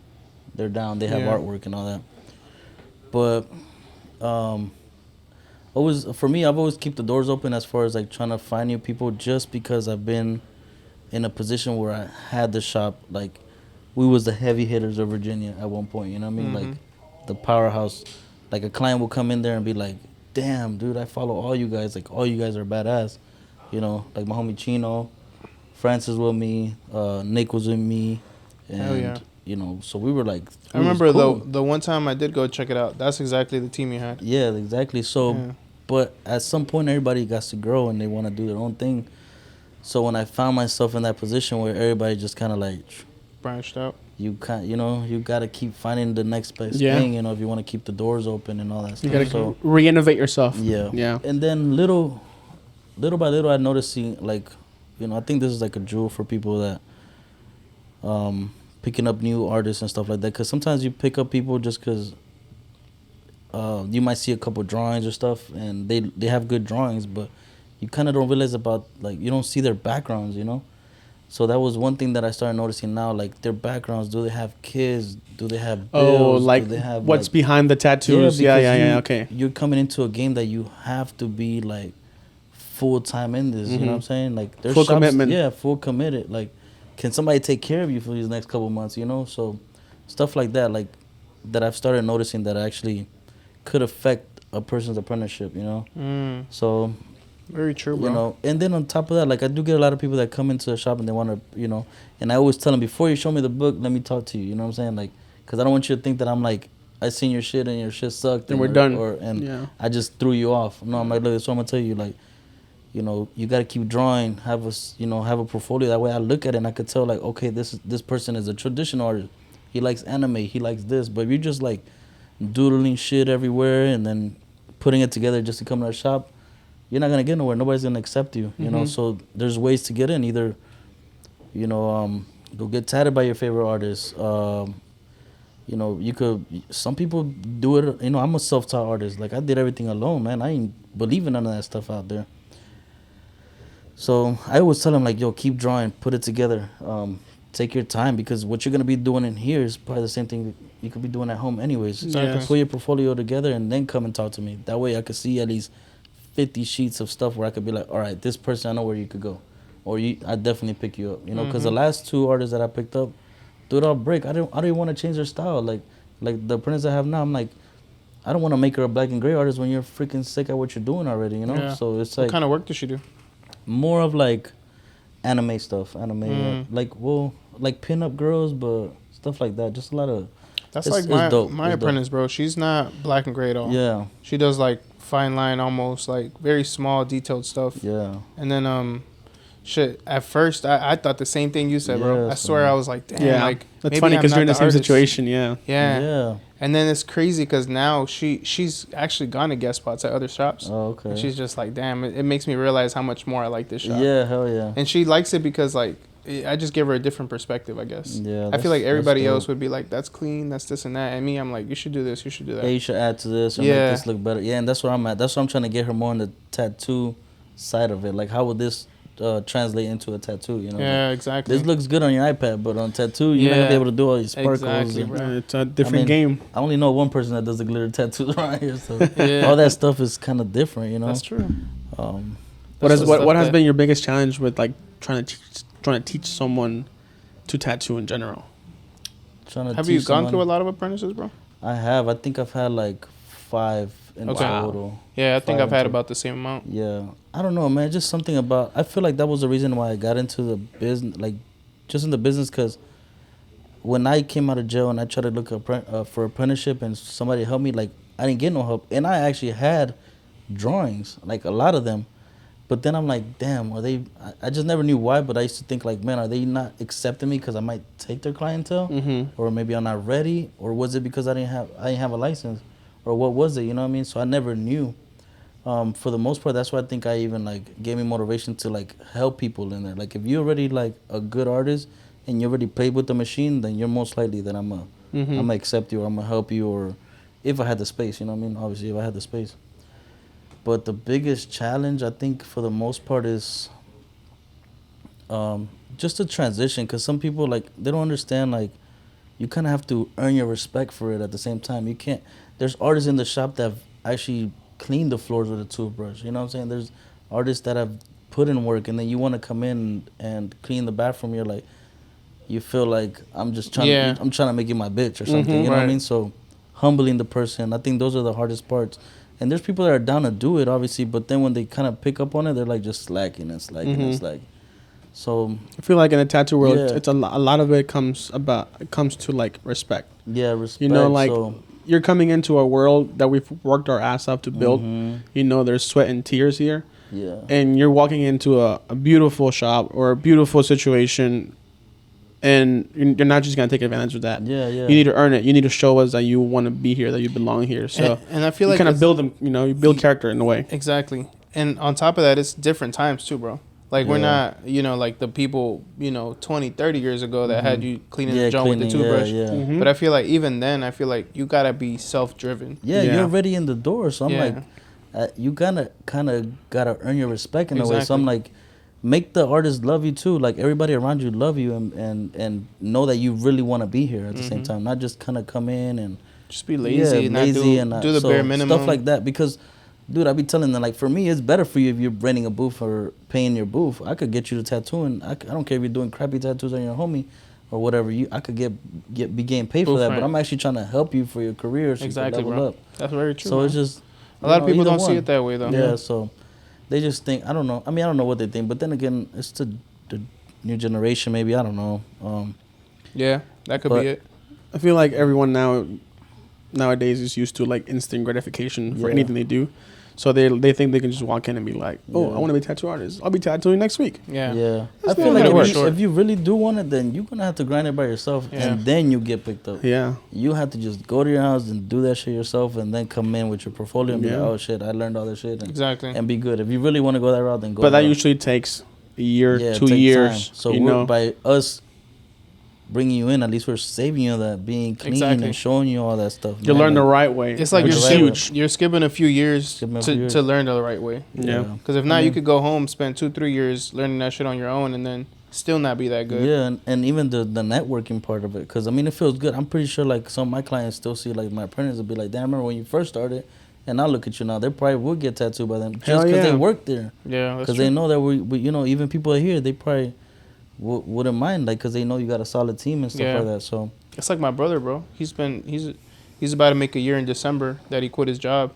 they're down. They have Yeah. artwork and all that. But always for me, I've always keep the doors open as far as like trying to find new people, just because I've been in a position where I had the shop. Like we was the heavy hitters of Virginia at one point. You know what I mean? Mm-hmm. Like the powerhouse. Like a client will come in there and be like, "Damn, dude, I follow all you guys. Like all you guys are badass." You know, like my homie Chino, Francis with me, Nick was with me, and Hell yeah. you know, so we were like. I remember the one time I did go check it out. That's exactly the team you had. Yeah, exactly. So, Yeah. but at some point, everybody got to grow and they want to do their own thing. So when I found myself in that position where everybody just kind of like, Branched out. you got to keep finding the next best Yeah. thing, you know, if you want to keep the doors open and all that You stuff. gotta So re-innovate yourself. yeah, Yeah. And then little by little, I noticed like, you know, I think this is like a jewel for people that, picking up new artists and stuff like that. Because sometimes you pick up people just because. You might see a couple drawings or stuff, and they have good drawings, but you kind of don't realize about, like, you don't see their backgrounds, you know? So that was one thing that I started noticing now, like, their backgrounds. Do they have kids? Do they have bills? like Do they have, what's like, behind the tattoos? Yeah, because yeah. Okay. You're coming into a game that you have to be, like, full-time in this, you know what I'm saying? Like, there's Full shops- commitment. Yeah, full committed. Like, can somebody take care of you for these next couple months, you know? So stuff like that, like, that I've started noticing that actually could affect a person's apprenticeship, you know? So, Very true, bro. you know, and then on top of that, like, I do get a lot of people that come into the shop and they want to, you know, and I always tell them, before you show me the book, let me talk to you, you know what I'm saying? Like, because I don't want you to think that I'm like, I seen your shit and your shit sucked. And we're done. And Yeah. I just threw you off. No, I'm like, look, so I'm going to tell you, like, you know, you got to keep drawing, have a portfolio. That way I look at it and I could tell, like, okay, this person is a traditional artist. He likes anime. He likes this. But if you're just, like, doodling shit everywhere and then putting it together just to come to our shop, you're not going to get nowhere. Nobody's going to accept you, you know? So there's ways to get in. Either, you know, go get tatted by your favorite artist. You know, some people do it, you know, I'm a self-taught artist. Like, I did everything alone, man. I ain't believing none of that stuff out there. So I always tell them, like, yo, keep drawing, put it together. Take your time, because what you're going to be doing in here is probably the same thing you could be doing at home anyways. Exactly. Put your portfolio together and then come and talk to me. That way I could see at least 50 sheets of stuff where I could be like, all right, this person, I know where you could go. Or I definitely pick you up, you know, because the last two artists that I picked up, dude, I'll break. I don't even want to change their style. Like the apprentice I have now, I'm like, I don't want to make her a black and gray artist when you're freaking sick at what you're doing already, you know? Yeah. So it's What like kind of work does she do? more of like anime stuff. Like pinup girls, but stuff like that. Just a lot of. That's It's like dope. my It's apprentice, bro. She's not black and gray at all. Yeah, She does like fine line, almost like very small, detailed stuff. yeah. And then shit. At first, I thought the same thing you said, bro. Yeah, I swear, so- I was like, damn, Yeah, like that's maybe funny I'm because not you're in the same artist. situation. Yeah. Yeah. Yeah. And then it's crazy because now she's actually gone to guest spots at other shops. Oh, okay. And she's just like, damn, it makes me realize how much more I like this shop. Yeah, hell yeah. And she likes it because like I just give her a different perspective, I guess. Yeah. I feel like that's everybody dope. else would be like, that's clean, that's this and that. And me, I'm like, you should do this, you should do that. Hey, you should add to this or Yeah. make this look better. Yeah, and that's where I'm at. That's why I'm trying to get her more on the tattoo side of it. Like, how would this translate into a tattoo? You know, Yeah, like, exactly. this looks good on your iPad, but on tattoo, you're not gonna Yeah. be able to do all these sparkles. Exactly, and- bro. Yeah, it's a different I mean, game. I only know one person that does the glitter tattoos around here, so Yeah. all that stuff is kind of different, you know. That's true. Um, What That's has the what stuff has that- been your biggest challenge with like trying to teach someone to tattoo in general? trying to Have you teach gone someone- through a lot of apprentices, bro? I have. I think I've had like 5 in Okay. total. Yeah, I think 5 I've had in about the same amount. Yeah, I don't know, man. Just something about. I feel like that was the reason why I got into the business, like, just in the business, because when I came out of jail and I tried to look for apprenticeship and somebody helped me, like, I didn't get no help, and I actually had drawings, like a lot of them, but then I'm like, damn, are they? I just never knew why, but I used to think like, man, are they not accepting me because I might take their clientele, or maybe I'm not ready, or was it because I didn't have a license, or what was it? You know what I mean? So I never knew. For the most part, that's why I think I even like gave me motivation to like help people in there. Like if you're already like a good artist and you already played with the machine, then you're most likely that I'm gonna accept you, or I'm gonna help you, or if I had the space, you know what I mean? Obviously, if I had the space. But the biggest challenge, I think, for the most part, is just the transition. Because some people like they don't understand. Like you kind of have to earn your respect for it at the same time. You can't. There's artists in the shop that have actually cleaned the floors with a toothbrush. You know what I'm saying? There's artists that have put in work, and then you want to come in and clean the bathroom. You're like, you feel like I'm just trying. Yeah. I'm trying to make you my bitch or something. You know what I Right. mean? So humbling the person, I think those are the hardest parts. And there's people that are down to do it, obviously, but then when they kind of pick up on it, they're like just slacking and slacking and slacking. So I feel like in the tattoo world, Yeah. it's a lot of it comes to like respect. yeah, respect. You know, like so, you're coming into a world that we've worked our ass off to build. mhm, You know, there's sweat and tears here, yeah, and you're walking into a beautiful shop or a beautiful situation, and you're not just gonna take advantage of that. yeah, yeah. You need to earn it. You need to show us that you want to be here, that you belong here. So And I feel you like kind of it's- build them. You know, you build character in a way. Exactly. And on top of that, it's different times too, bro. Like we're Yeah. not, like the people, 20, 30 years ago that had you cleaning yeah, the joint with the cleaning, toothbrush. Yeah, yeah. Mhm. But I feel like even then, I feel like you gotta be self-driven. Yeah, Yeah. you're already in the door, so I'm Yeah. like, you kind of gotta earn your respect in a way. So Exactly. I'm like, make the artist love you too. Like everybody around you love you, and know that you really want to be here at the same time. Not just kind of come in and Just be lazy, not do the so bare minimum. stuff like that. Because, dude, I be telling them like, for me, it's better for you if you're renting a booth or paying your booth. I could get you to tattoo, and I don't care if you're doing crappy tattoos on your homie or whatever. I could be getting paid for Booth that, rent. but I'm actually trying to help you for your career, so Exactly, you can level bro. up. That's very true. So man. it's just a lot of people either don't see one. it that way though. Yeah, so they just think, I don't know. I mean, I don't know what they think, but then again, it's the new generation. Maybe, I don't know. Yeah, that could But- be it. I feel like everyone nowadays is used to like instant gratification for Yeah. anything they do. So they think they can just walk in and be like, oh, Yeah. I want to be a tattoo artist. I'll be tattooing next week. Yeah. Yeah, I That's feel not like gonna if work. if you really do want it, then you're gonna have to grind it by yourself, Yeah. and then you get picked up. Yeah. You have to just go to your house and do that shit yourself, and then come in with your portfolio and be Yeah. like, oh shit, I learned all this shit, Exactly. and be good. If you really want to go that route, then go. But that route. usually takes a year, Yeah, it 2 takes years. time. So you we're, know, by us bringing you in, at least we're saving you that, being clean Exactly. and showing you all that stuff. you man. learn the Like, right way. It's like Which you're is skipping, huge. you're skipping a few years Skipping a few years. to learn the right way. Yeah. Because if not, you could go home, spend 2-3 years learning that shit on your own, and then still not be that good. Yeah, and even the networking part of it, because I mean, it feels good. I'm pretty sure like some of my clients still see like my apprentices will be like, damn, I remember when you first started, and now look at you now. They probably would get tattooed by them just Hell because yeah. they work there, Yeah, that's because true. they know that we even people here, they probably wouldn't mind, like, because they know you got a solid team and stuff Yeah. like that. So It's like my brother, bro. He's He's about to make a year in December that he quit his job.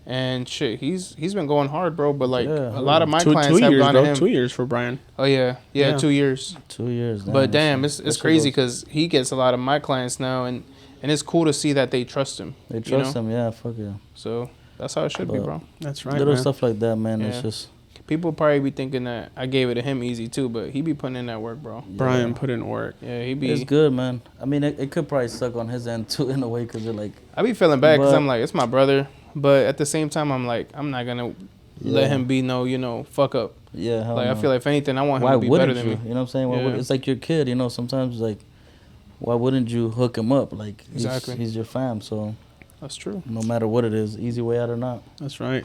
And shit, he's been going hard, bro. But like Yeah, a lot of my two clients have years, gone bro. to him. 2 years for Brian. Oh yeah, Yeah. 2 years. 2 years. But damn, that's- it's that's crazy what goes- because he gets a lot of my clients now, and it's cool to see that they trust him. they trust him. Yeah, fuck yeah. So that's how it should be, But- bro. That's right, Little man. stuff like that, man. It's Yeah. just People probably be thinking that I gave it to him easy too, but he be putting in that work, bro. Brian yeah. put in work. Yeah, he be. It's good, man. I mean, it could probably suck on his end too, in a way, because you're like, I be feeling bad because But- I'm like, it's my brother, but at the same time, I'm like, I'm not gonna let Yeah. him be no, fuck up. yeah, hell Like no. I feel like if anything, I want him why to be better wouldn't than you? me. You know what I'm saying? Why Yeah. it's like your kid. You know, sometimes like, why wouldn't you hook him up? Like, Exactly. he's your fam. So That's true. no matter what it is, easy way out or not. That's right.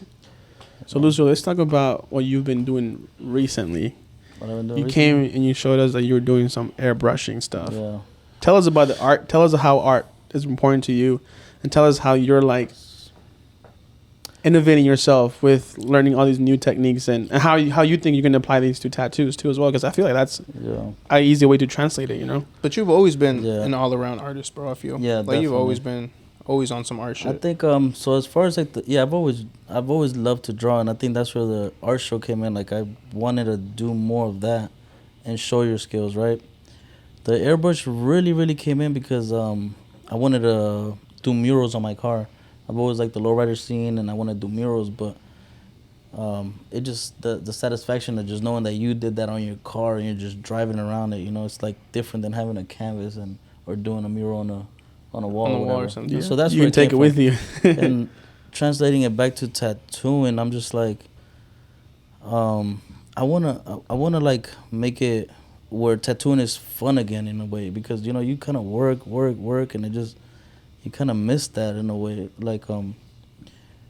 So, Lucio, let's talk about what you've been doing recently. What I've been doing You recently. came and you showed us that you were doing some airbrushing stuff. Yeah. Tell us about the art. Tell us how art is important to you, and tell us how you're like innovating yourself with learning all these new techniques, and how you think you're gonna apply these to tattoos too as well. Because I feel like that's Yeah. an easy way to translate it. You know. But you've always been Yeah. an all-around artist, bro. I feel. Yeah, Like you've definitely. always been on some art I shit. think so as far as like I've always loved to draw, and I think that's where the art show came in. Like I wanted to do more of that and show your skills, right? The airbrush really came in because I wanted to do murals on my car. I've always liked the lowrider scene, and I want to do murals, but it just the satisfaction of just knowing that you did that on your car and you're just driving around it. You know, it's like different than having a canvas or doing a mural on a wall, On the or wall or whatever. something. So that's you where can take it came with from. you. And translating it back to tattooing, I'm just like, I wanna like make it where tattooing is fun again in a way, because you know you kind of work, and it just you kind of miss that in a way, like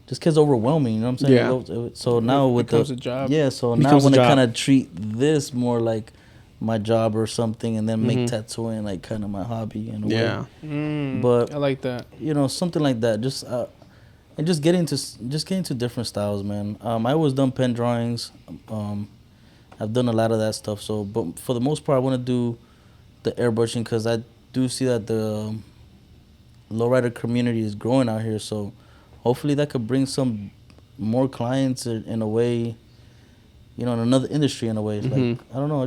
just gets overwhelming. You know what I'm saying? Yeah. So now with becomes a job. yeah. So It now I becomes a want to job. kind of treat this more like my job or something, and then Mhm. make tattooing like kind of my hobby in a way. Yeah. But I like that. You know, something like that. Just and just getting to different styles, man. I always done pen drawings. I've done a lot of that stuff. So, but for the most part, I want to do the airbrushing because I do see that the lowrider community is growing out here. So, hopefully, that could bring some more clients in a way. You know, in another industry in a way. Mhm. Like I don't know. I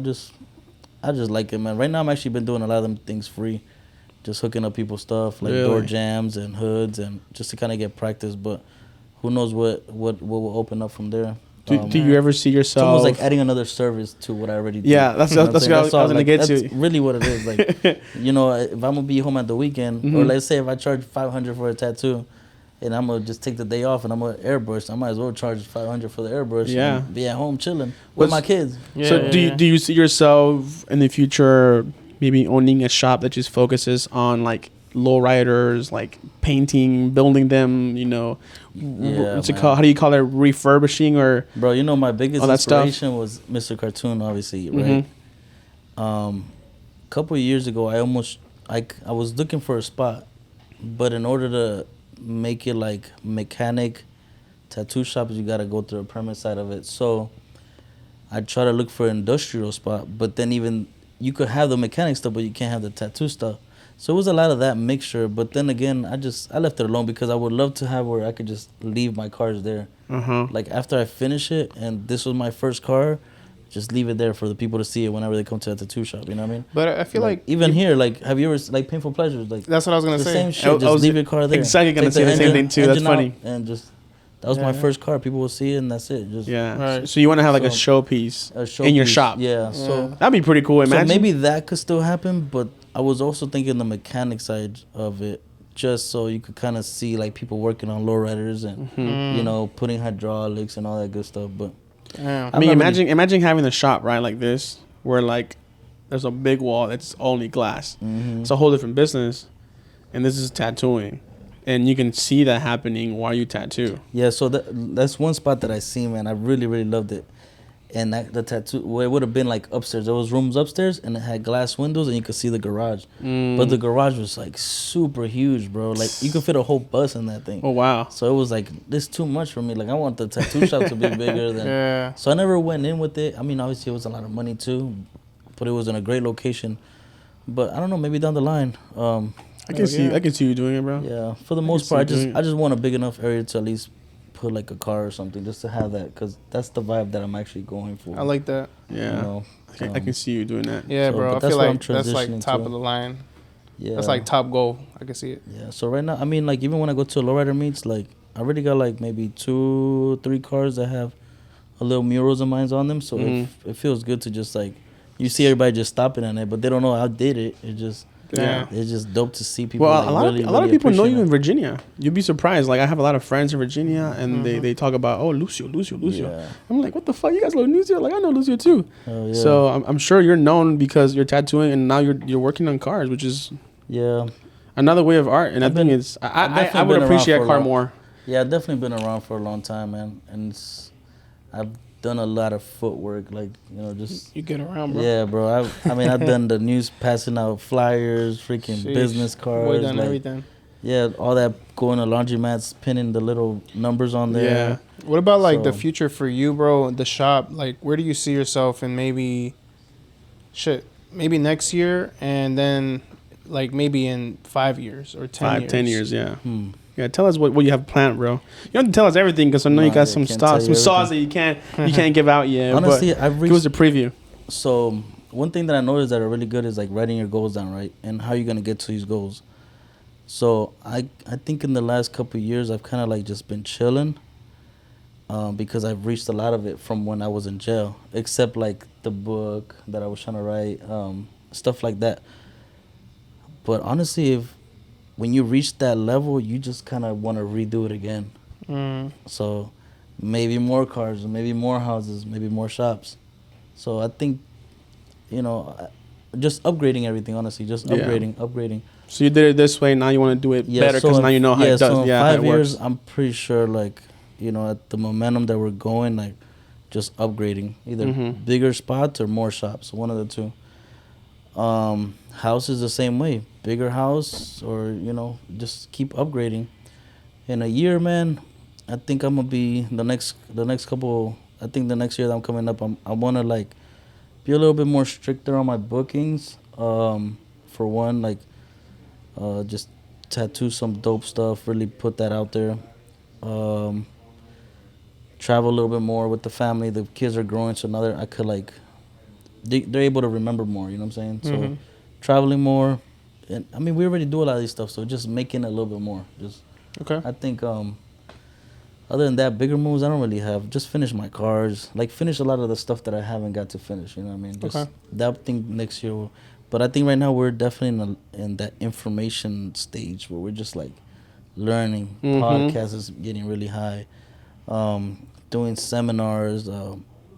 just like it, man. Right now, I'm actually been doing a lot of them things free. Just hooking up people's stuff, like door Really? jams and hoods, and just to kind of get practice. But who knows what will open up from there. Do you ever see It's yourself? almost like adding another service to what I already do. Yeah, that's You know what I'm saying? I was all. gonna Like, get that's to. really what it is. Like, you know, if I'm gonna be home at the weekend, or Mhm. let's say if I charge $500 for a tattoo, and I'm gonna just take the day off and I'm gonna airbrush, I might as well charge $500 for the airbrush. Yeah. And be at home chilling What's- with my kids. So do you see yourself in the future maybe owning a shop that just focuses on like lowriders, like painting, building them? You know, Yeah, what's it man. called? How do you call it? Refurbishing or? Bro, you know my biggest All that stuff. inspiration was Mr. Cartoon, obviously, Mhm. right? Couple of years ago, I was looking for a spot, but in order to make it like mechanic tattoo shops, you gotta go through a permit side of it. So I try to look for an industrial spot, but then even you could have the mechanic stuff, but you can't have the tattoo stuff. So it was a lot of that mixture. But then again, I left it alone because I would love to have where I could just leave my cars there. Like after I finish it, and this was my first car, just leave it there for the people to see it whenever they come to a tattoo shop. You know what I mean? But I feel like even here, like, have you ever like Painful Pleasures? Like that's what I was gonna the say. same I shit. Just was leave your car there. exactly gonna Take say the same thing too. That's engine out, funny. And just that was Yeah, my yeah. first car. People will see it, and that's it. Just Yeah. Right. So you want to have like a So- showpiece a in your showpiece. shop? Yeah. So. That'd be pretty cool. Imagine. So maybe that could still happen, but I was also thinking the mechanic side of it, just so you could kind of see like people working on lowriders and Mm-hmm. you know putting hydraulics and all that good stuff. But Damn. I mean, I'm not imagine having a shop right like this, where like there's a big wall that's only glass. It's a whole different business, and this is tattooing, and you can see that happening while you tattoo. yeah, so that's one spot that I see, man. I really loved it, and that the tattoo, well, it would have been like upstairs. There was rooms upstairs, and it had glass windows, and you could see the garage. But the garage was like super huge, bro. Like you could fit a whole bus in that thing. Oh wow! So it was like this too much for me. Like I want the tattoo shop to be bigger than. Yeah. So I never went in with it. I mean, obviously it was a lot of money too, but it was in a great location. But I don't know, maybe down the line, I can see. yeah. I can see you doing it, bro. Yeah, for the can most see part, you doing it. I just want a big enough area to at least put like a car or something, just to have that, because that's the vibe that I'm actually going for. I like that. Yeah. You know, I can see you doing that. Yeah, So, bro. but I that's feel what I'm like that's like transitioning top to. of the line. Yeah, That's like top goal. I can see it. yeah. So right now, I mean, like even when I go to lowrider meets, like I already got like maybe 2-3 cars that have a little murals of mine on them. So it feels good to just like you see everybody just stopping on it, but they don't know I did it. It just Yeah. it's just dope to see people. Well, like, a lot really, of a lot of really people know you in appreciate Virginia. You'd be surprised. Like I have a lot of friends in Virginia, and they talk about Lucio. Yeah. I'm like, what the fuck? You guys know Lucio? Like I know Lucio too. Oh, yeah. So I'm sure you're known because you're tattooing, and now you're working on cars, which is Yeah. another way of art. And I've I think been- it's I've I definitely would been appreciate around a for car a lot. more. Yeah, I've definitely been around for a long time, man, and I've done a lot of footwork, like just You get around, bro. yeah, bro. I mean, I've done the news, passing out flyers, freaking Sheesh. business cards, We done like, everything. yeah, all that, going to laundromats, pinning the little numbers on there. Yeah. What about like the So- future for you, bro? The shop, like, where do you see yourself in maybe next year, and then like maybe in 5 years or 10 years? Yeah. Hmm. Yeah, tell us what you have planned, bro. You don't have to tell us everything because I know you Nah, got I some can't stuff, tell some you sauce that you can't give out yet. Honestly, but I've give us reached. a preview. So one thing that I noticed that are really good is like writing your goals down, right, and how you're gonna get to these goals. So I think in the last couple of years I've kind of like just been chilling, because I've reached a lot of it from when I was in jail, except like the book that I was trying to write, stuff like that. But honestly, when you reach that level, you just kind of want to redo it again. So maybe more cars, maybe more houses, maybe more shops. So I think, just upgrading everything, honestly, just Yeah. upgrading. So you did it this way. Now you want to do it Yeah, better so because in- now you know how it does. So in Yeah, how 5 it years, works. I'm pretty sure, like, at the momentum that we're going, like, just upgrading, either bigger spots or more shops, one of the two. House is the same way, bigger house, or just keep upgrading. In a year, man, I think I'm gonna be the next couple. I think the next year that I'm coming up, I wanna like be a little bit more stricter on my bookings. For one, like, just tattoo some dope stuff, really put that out there. Travel a little bit more with the family. The kids are growing, so now I could like, they're able to remember more. You know what I'm saying? So traveling more, and I mean we already do a lot of these stuff, so just making it a little bit more. Just Okay. I think other than that, bigger moves I don't really have. Just finish my cars, like finish a lot of the stuff that I haven't got to finish. You know what I mean? Just Okay. that thing next year. But I think right now we're definitely in that information stage where we're just like learning. Podcast is getting really high. Doing seminars.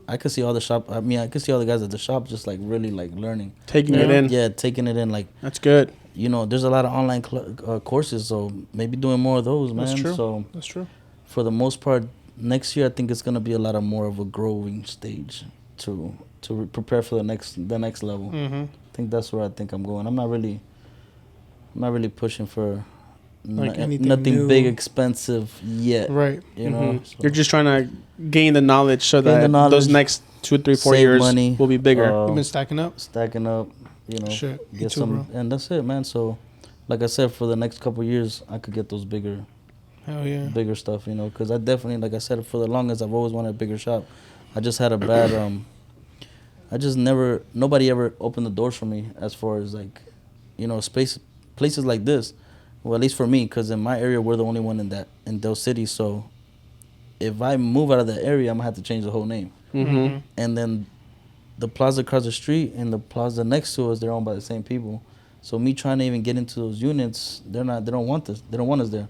I could see all the shop. I mean, I could see all the guys at the shop just like really like learning, Taking it in. Yeah, taking it in. Like, That's good. there's a lot of online courses, so maybe doing more of those, man. That's true. So That's true. for the most part, next year I think it's gonna be a lot of more of a growing stage to prepare for the next level. I think that's where I think I'm going. I'm not really pushing for Like anything nothing new. big expensive yet. Right. You know, so You're just trying to gain the knowledge so Gain the that knowledge, those next 2, 3, 4 save years money, will be bigger. You've been stacking up. stacking up. Shit, me Get too, some, bro. and that's it, man. So, like I said, for the next couple of years, I could get those bigger Hell yeah. stuff, because I definitely, like I said, for the longest, I've always wanted a bigger shop. I just had a bad, nobody ever opened the doors for me as far as like, places like this. Well, at least for me, because in my area, we're the only one in those cities. So if I move out of that area, I'm gonna have to change the whole name. And then the plaza across the street and the plaza next to us, they're owned by the same people. So me trying to even get into those units, they don't want us there.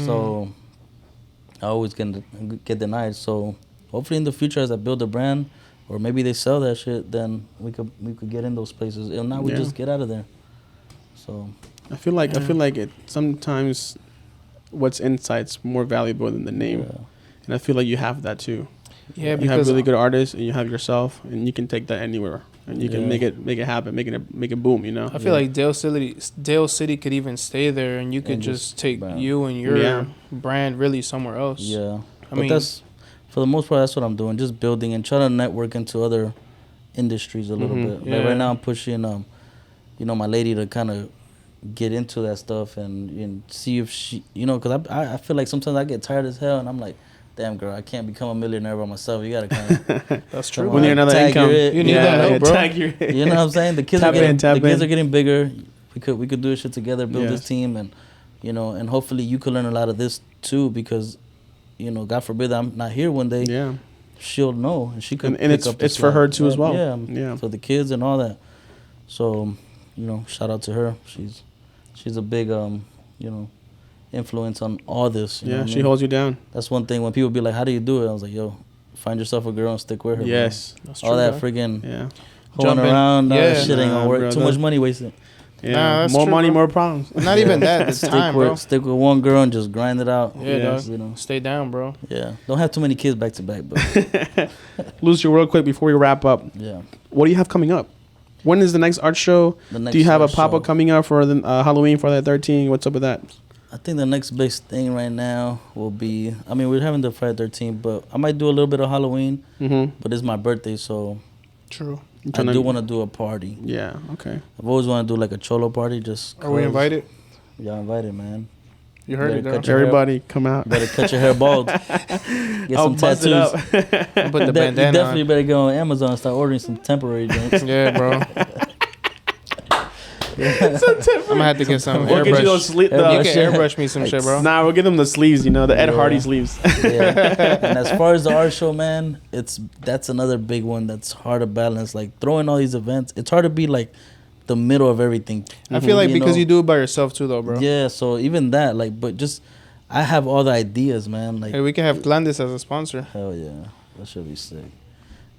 So I always get denied. So hopefully in the future, as I build a brand, or maybe they sell that shit, then we could get in those places. If not, we just get out of there. So I feel like it sometimes what's insight's more valuable than the name. yeah. And I feel like you have that too. Yeah, You have because really good artists and you have yourself and you can take that anywhere and you can Yeah. make it happen, make it boom, you know. I feel like Dale City could even stay there, and you could And just just take brand. you and your Yeah. brand really somewhere else. Yeah, I but mean, that's for the most part. That's what I'm doing, just building and trying to network into other industries a little bit. Like Yeah. right now, I'm pushing, my lady to kind of get into that stuff and see if she, because I feel like sometimes I get tired as hell and I'm like, damn girl, I can't become a millionaire by myself. You gotta kind of That's true. We need another income. You need that help, bro. Tag your you know what I'm saying? The kids Tap in, tap the kids in. are getting bigger. We could do this shit together, build this Yes. team, and and hopefully you could learn a lot of this too, because God forbid that I'm not here one day. Yeah. She'll know, and she could. And pick up the it's for her slack. too as well. Yeah, Yeah. for the kids and all that. So, shout out to her. She's a big influence on all this. You know Yeah, what I she mean? holds you down. That's one thing when people be like, "How do you do it?" I was like, "Yo, find yourself a girl and stick with her." bro. Yes. That's All that bro. freaking Yeah. holding Jumping. around, Yeah. shit ain't Nah, gonna work. bro, Too much money wasted. Yeah. Nah, that's more true, money, bro. more problems. Not even that. It's time, bro. Stick with one girl and just grind it out. Yeah, Yes. dog. Stay down, bro. Yeah. Don't have too many kids back to back, but Lucio, real quick before we wrap up, yeah. what do you have coming up? When is the next art show? The next Do you have a art pop up show. coming up for the Halloween for that 13? What's up with that? I think the next big thing right now will be, we're having the Friday 13th, but I might do a little bit of Halloween, Mm-hmm. but it's my birthday, so True. I do want to do a party. Yeah. Okay. I've always wanted to do like a cholo party. Just Are we 'cause invited? Y'all invited, man. You heard it, Better dog. cut your Everybody, come out. Better cut your hair bald. Get I'll some buzz it tattoos. up. I'll put the You bandana definitely better go on Amazon and start ordering some temporary drinks. on. Yeah, bro. I'm gonna have to get some We'll get you those airbrush. sleep. You Airbrush. can airbrush me some shit, bro. Nah, we'll get them the sleeves. The Ed Yeah. Hardy sleeves. Yeah. And as far as the art show, man, that's another big one that's hard to balance. Like throwing all these events, it's hard to be like the middle of everything. I feel like You because know? you do it by yourself too, though, bro. Yeah, so even that, like, but just I have all the ideas, man. Like, Hey, we can have Glandis as a sponsor. hell yeah, that should be sick.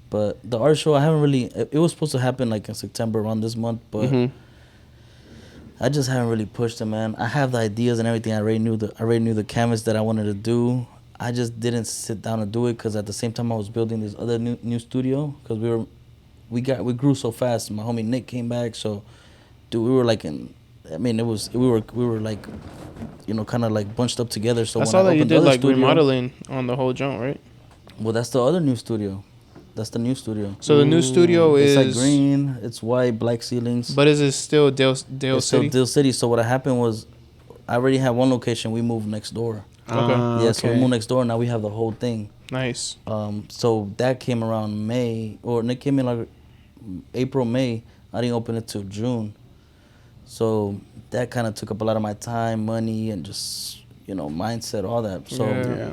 But the art show, I haven't really. It was supposed to happen like in September around this month, but Mhm. I just haven't really pushed it, man. I have the ideas and everything. I already knew the canvas that I wanted to do. I just didn't sit down and do it because at the same time I was building this other new studio because we grew so fast. My homie Nick came back, so dude, we were like we were like, kind of like bunched up together. So I when saw that you opened the did other like studio- remodeling on the whole joint, right? Well, that's the other new studio. That's the new studio. So the new studio It's is like green. It's white, black ceilings. But is it still Dale It's City? still Dill City. So what happened was, I already had one location. We moved next door. Okay. Yeah, so we moved next door. Now we have the whole thing. Nice. So that came around May, or it came in like April, May. I didn't open it till June. So that kind of took up a lot of my time, money, and just mindset, all that. So Yeah.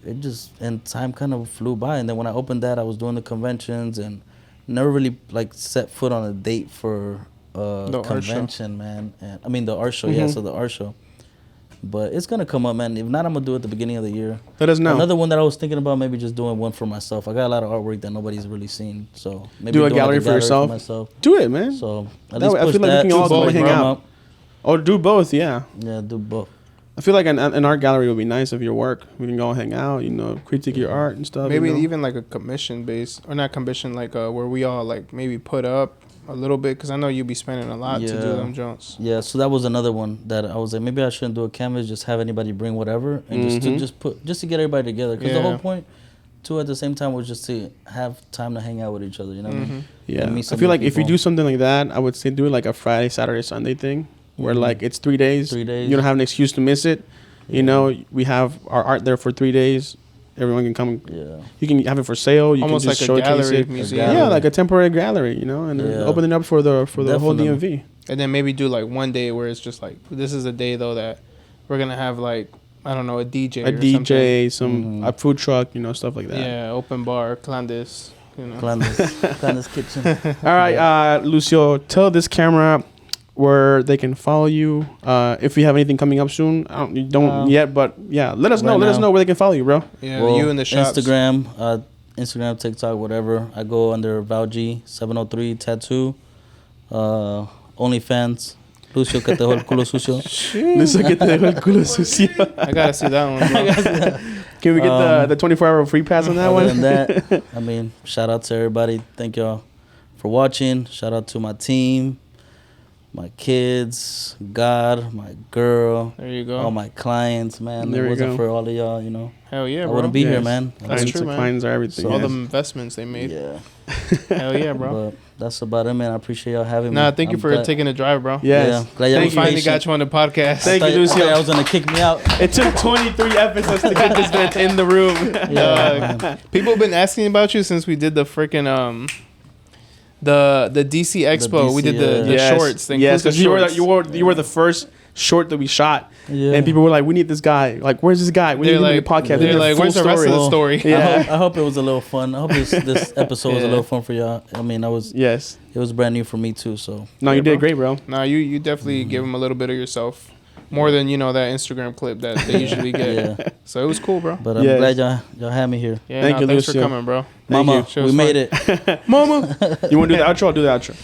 it just, and time kind of flew by. And then when I opened that, I was doing the conventions and never really like set foot on a date for The art show. convention, man. And the art show, yeah. So the art show. But it's gonna come up, man. If not, I'm gonna do it at the beginning of the year. Let us know. Another one that I was thinking about, maybe just doing one for myself. I got a lot of artwork that nobody's really seen, so maybe Do a doing, like, gallery for yourself? myself. Do it, man. So at That least way, I push feel like we that. can all Do go both, hang bro. out. Or do both, yeah. Yeah, do both. I feel like an art gallery would be nice of your work. We can go hang out, critique your art and stuff. Maybe even like a commission base, or not commission, like where we all like maybe put up a little bit, because I know you be spending a lot to do Yeah. them joints. Yeah, so that was another one that I was like, maybe I shouldn't do a canvas. Just have anybody bring whatever, and just to get everybody together. Because the Yeah. whole point, too, at the same time, was just to have time to hang out with each other. You know what I mean? Yeah, And I meet some feel new like if you people. do something like that, I would say do it like a Friday, Saturday, Sunday thing, where Mhm. like it's 3 days. 3 days. You don't have an excuse to miss it. We have our art there for 3 days. Everyone can come. Yeah. You can have it for sale. You Almost can like just a showcase gallery it. museum. Yeah, like a temporary gallery, and then Yeah. open it up for the whole Definitely. DMV. And then maybe do like one day where it's just like, this is a day though that we're gonna have like, I don't know, a DJ. A or DJ, Mhm. a food truck, stuff like something. that. Yeah, open bar, clandis. Clandis kitchen. All right, Lucio, tell this camera where they can follow you. If you have anything coming up soon, you don't yet, but yeah, let us know. Right Let us now. know where they can follow you, bro. Yeah, Well, you in the shops. Instagram, TikTok, whatever. I go under Valg703 Tattoo. OnlyFans. Lucio, que te dejó el culo sucio. Lucio, que te dejó el culo sucio. I gotta see that one, bro. Can we get the 24-hour free pass on that Other one? than that, shout out to everybody. Thank y'all for watching. Shout out to my team, my kids, God, my girl, There you go. all my clients, man. There If it you wasn't go. for all of y'all, you know, Hell yeah, I bro. wouldn't be here, Yes. man. That's Clients true, are- man. Clients are everything. So- All yes. the investments they made. Yeah. Hell yeah, bro. But that's about it, man. I appreciate y'all having me. Nah, thank you I'm for glad- taking a drive, bro. Yes. Yeah, glad y'all We was finally patient. got you on the podcast. Thank I you, thought- I thought Lucio. I was gonna kick me out. It took 23 episodes to get this man in the room. Yeah, man. People have been asking about you since we did the freaking the DC Expo. We DC, did the Yes. shorts. The Yes, inclusive because shorts. you were the first short that we shot, Yeah. and people were like, "We need this guy. Like, where's this guy? We They're need him in like, the podcast. We they're need a like, full where's the rest of the story." story? Yeah. I hope it was a little fun. I hope this episode was a Yeah. little fun for y'all. I mean, Yes. it was brand new for me too. So No, Yeah, you did bro. great, bro. Nah, you definitely give them a little bit of yourself, more than that Instagram clip that they usually get. yeah, So it was cool, bro. but I'm Yes. glad y'all had me here. Yeah, Thank you, thanks for Lucio. coming, bro. Mama, Shit we was made fun. it. Mama, you want to do the outro? I'll do the outro.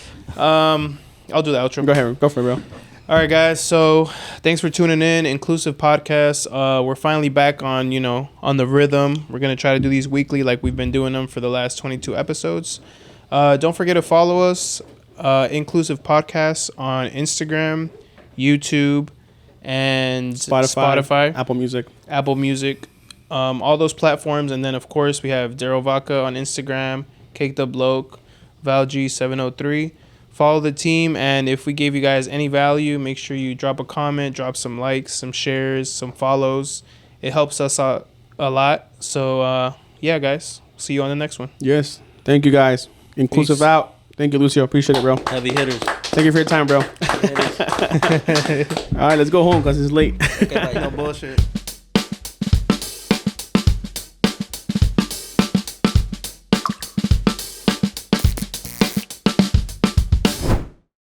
I'll do the outro. Go ahead, go for it, bro. All right, guys. So thanks for tuning in. Inclusive Podcast. We're finally back on, on the rhythm. We're going to try to do these weekly like we've been doing them for the last 22 episodes. Don't forget to follow us, Inclusive Podcast, on Instagram, YouTube, and Spotify, Apple Music. all those platforms. And then, of course, we have Daryl Vaca on Instagram, Caked Up Bloke, ValG703. Follow the team, and if we gave you guys any value, make sure you drop a comment, drop some likes, some shares, some follows. It helps us out a lot. So, yeah, guys. See you on the next one. Yes. Thank you, guys. Inclusive Peace. out. Thank you, Lucio. Appreciate it, bro. Heavy hitters. Thank you for your time, bro. Heavy hitters. All right, let's go home because it's late. Okay, bye. No bullshit.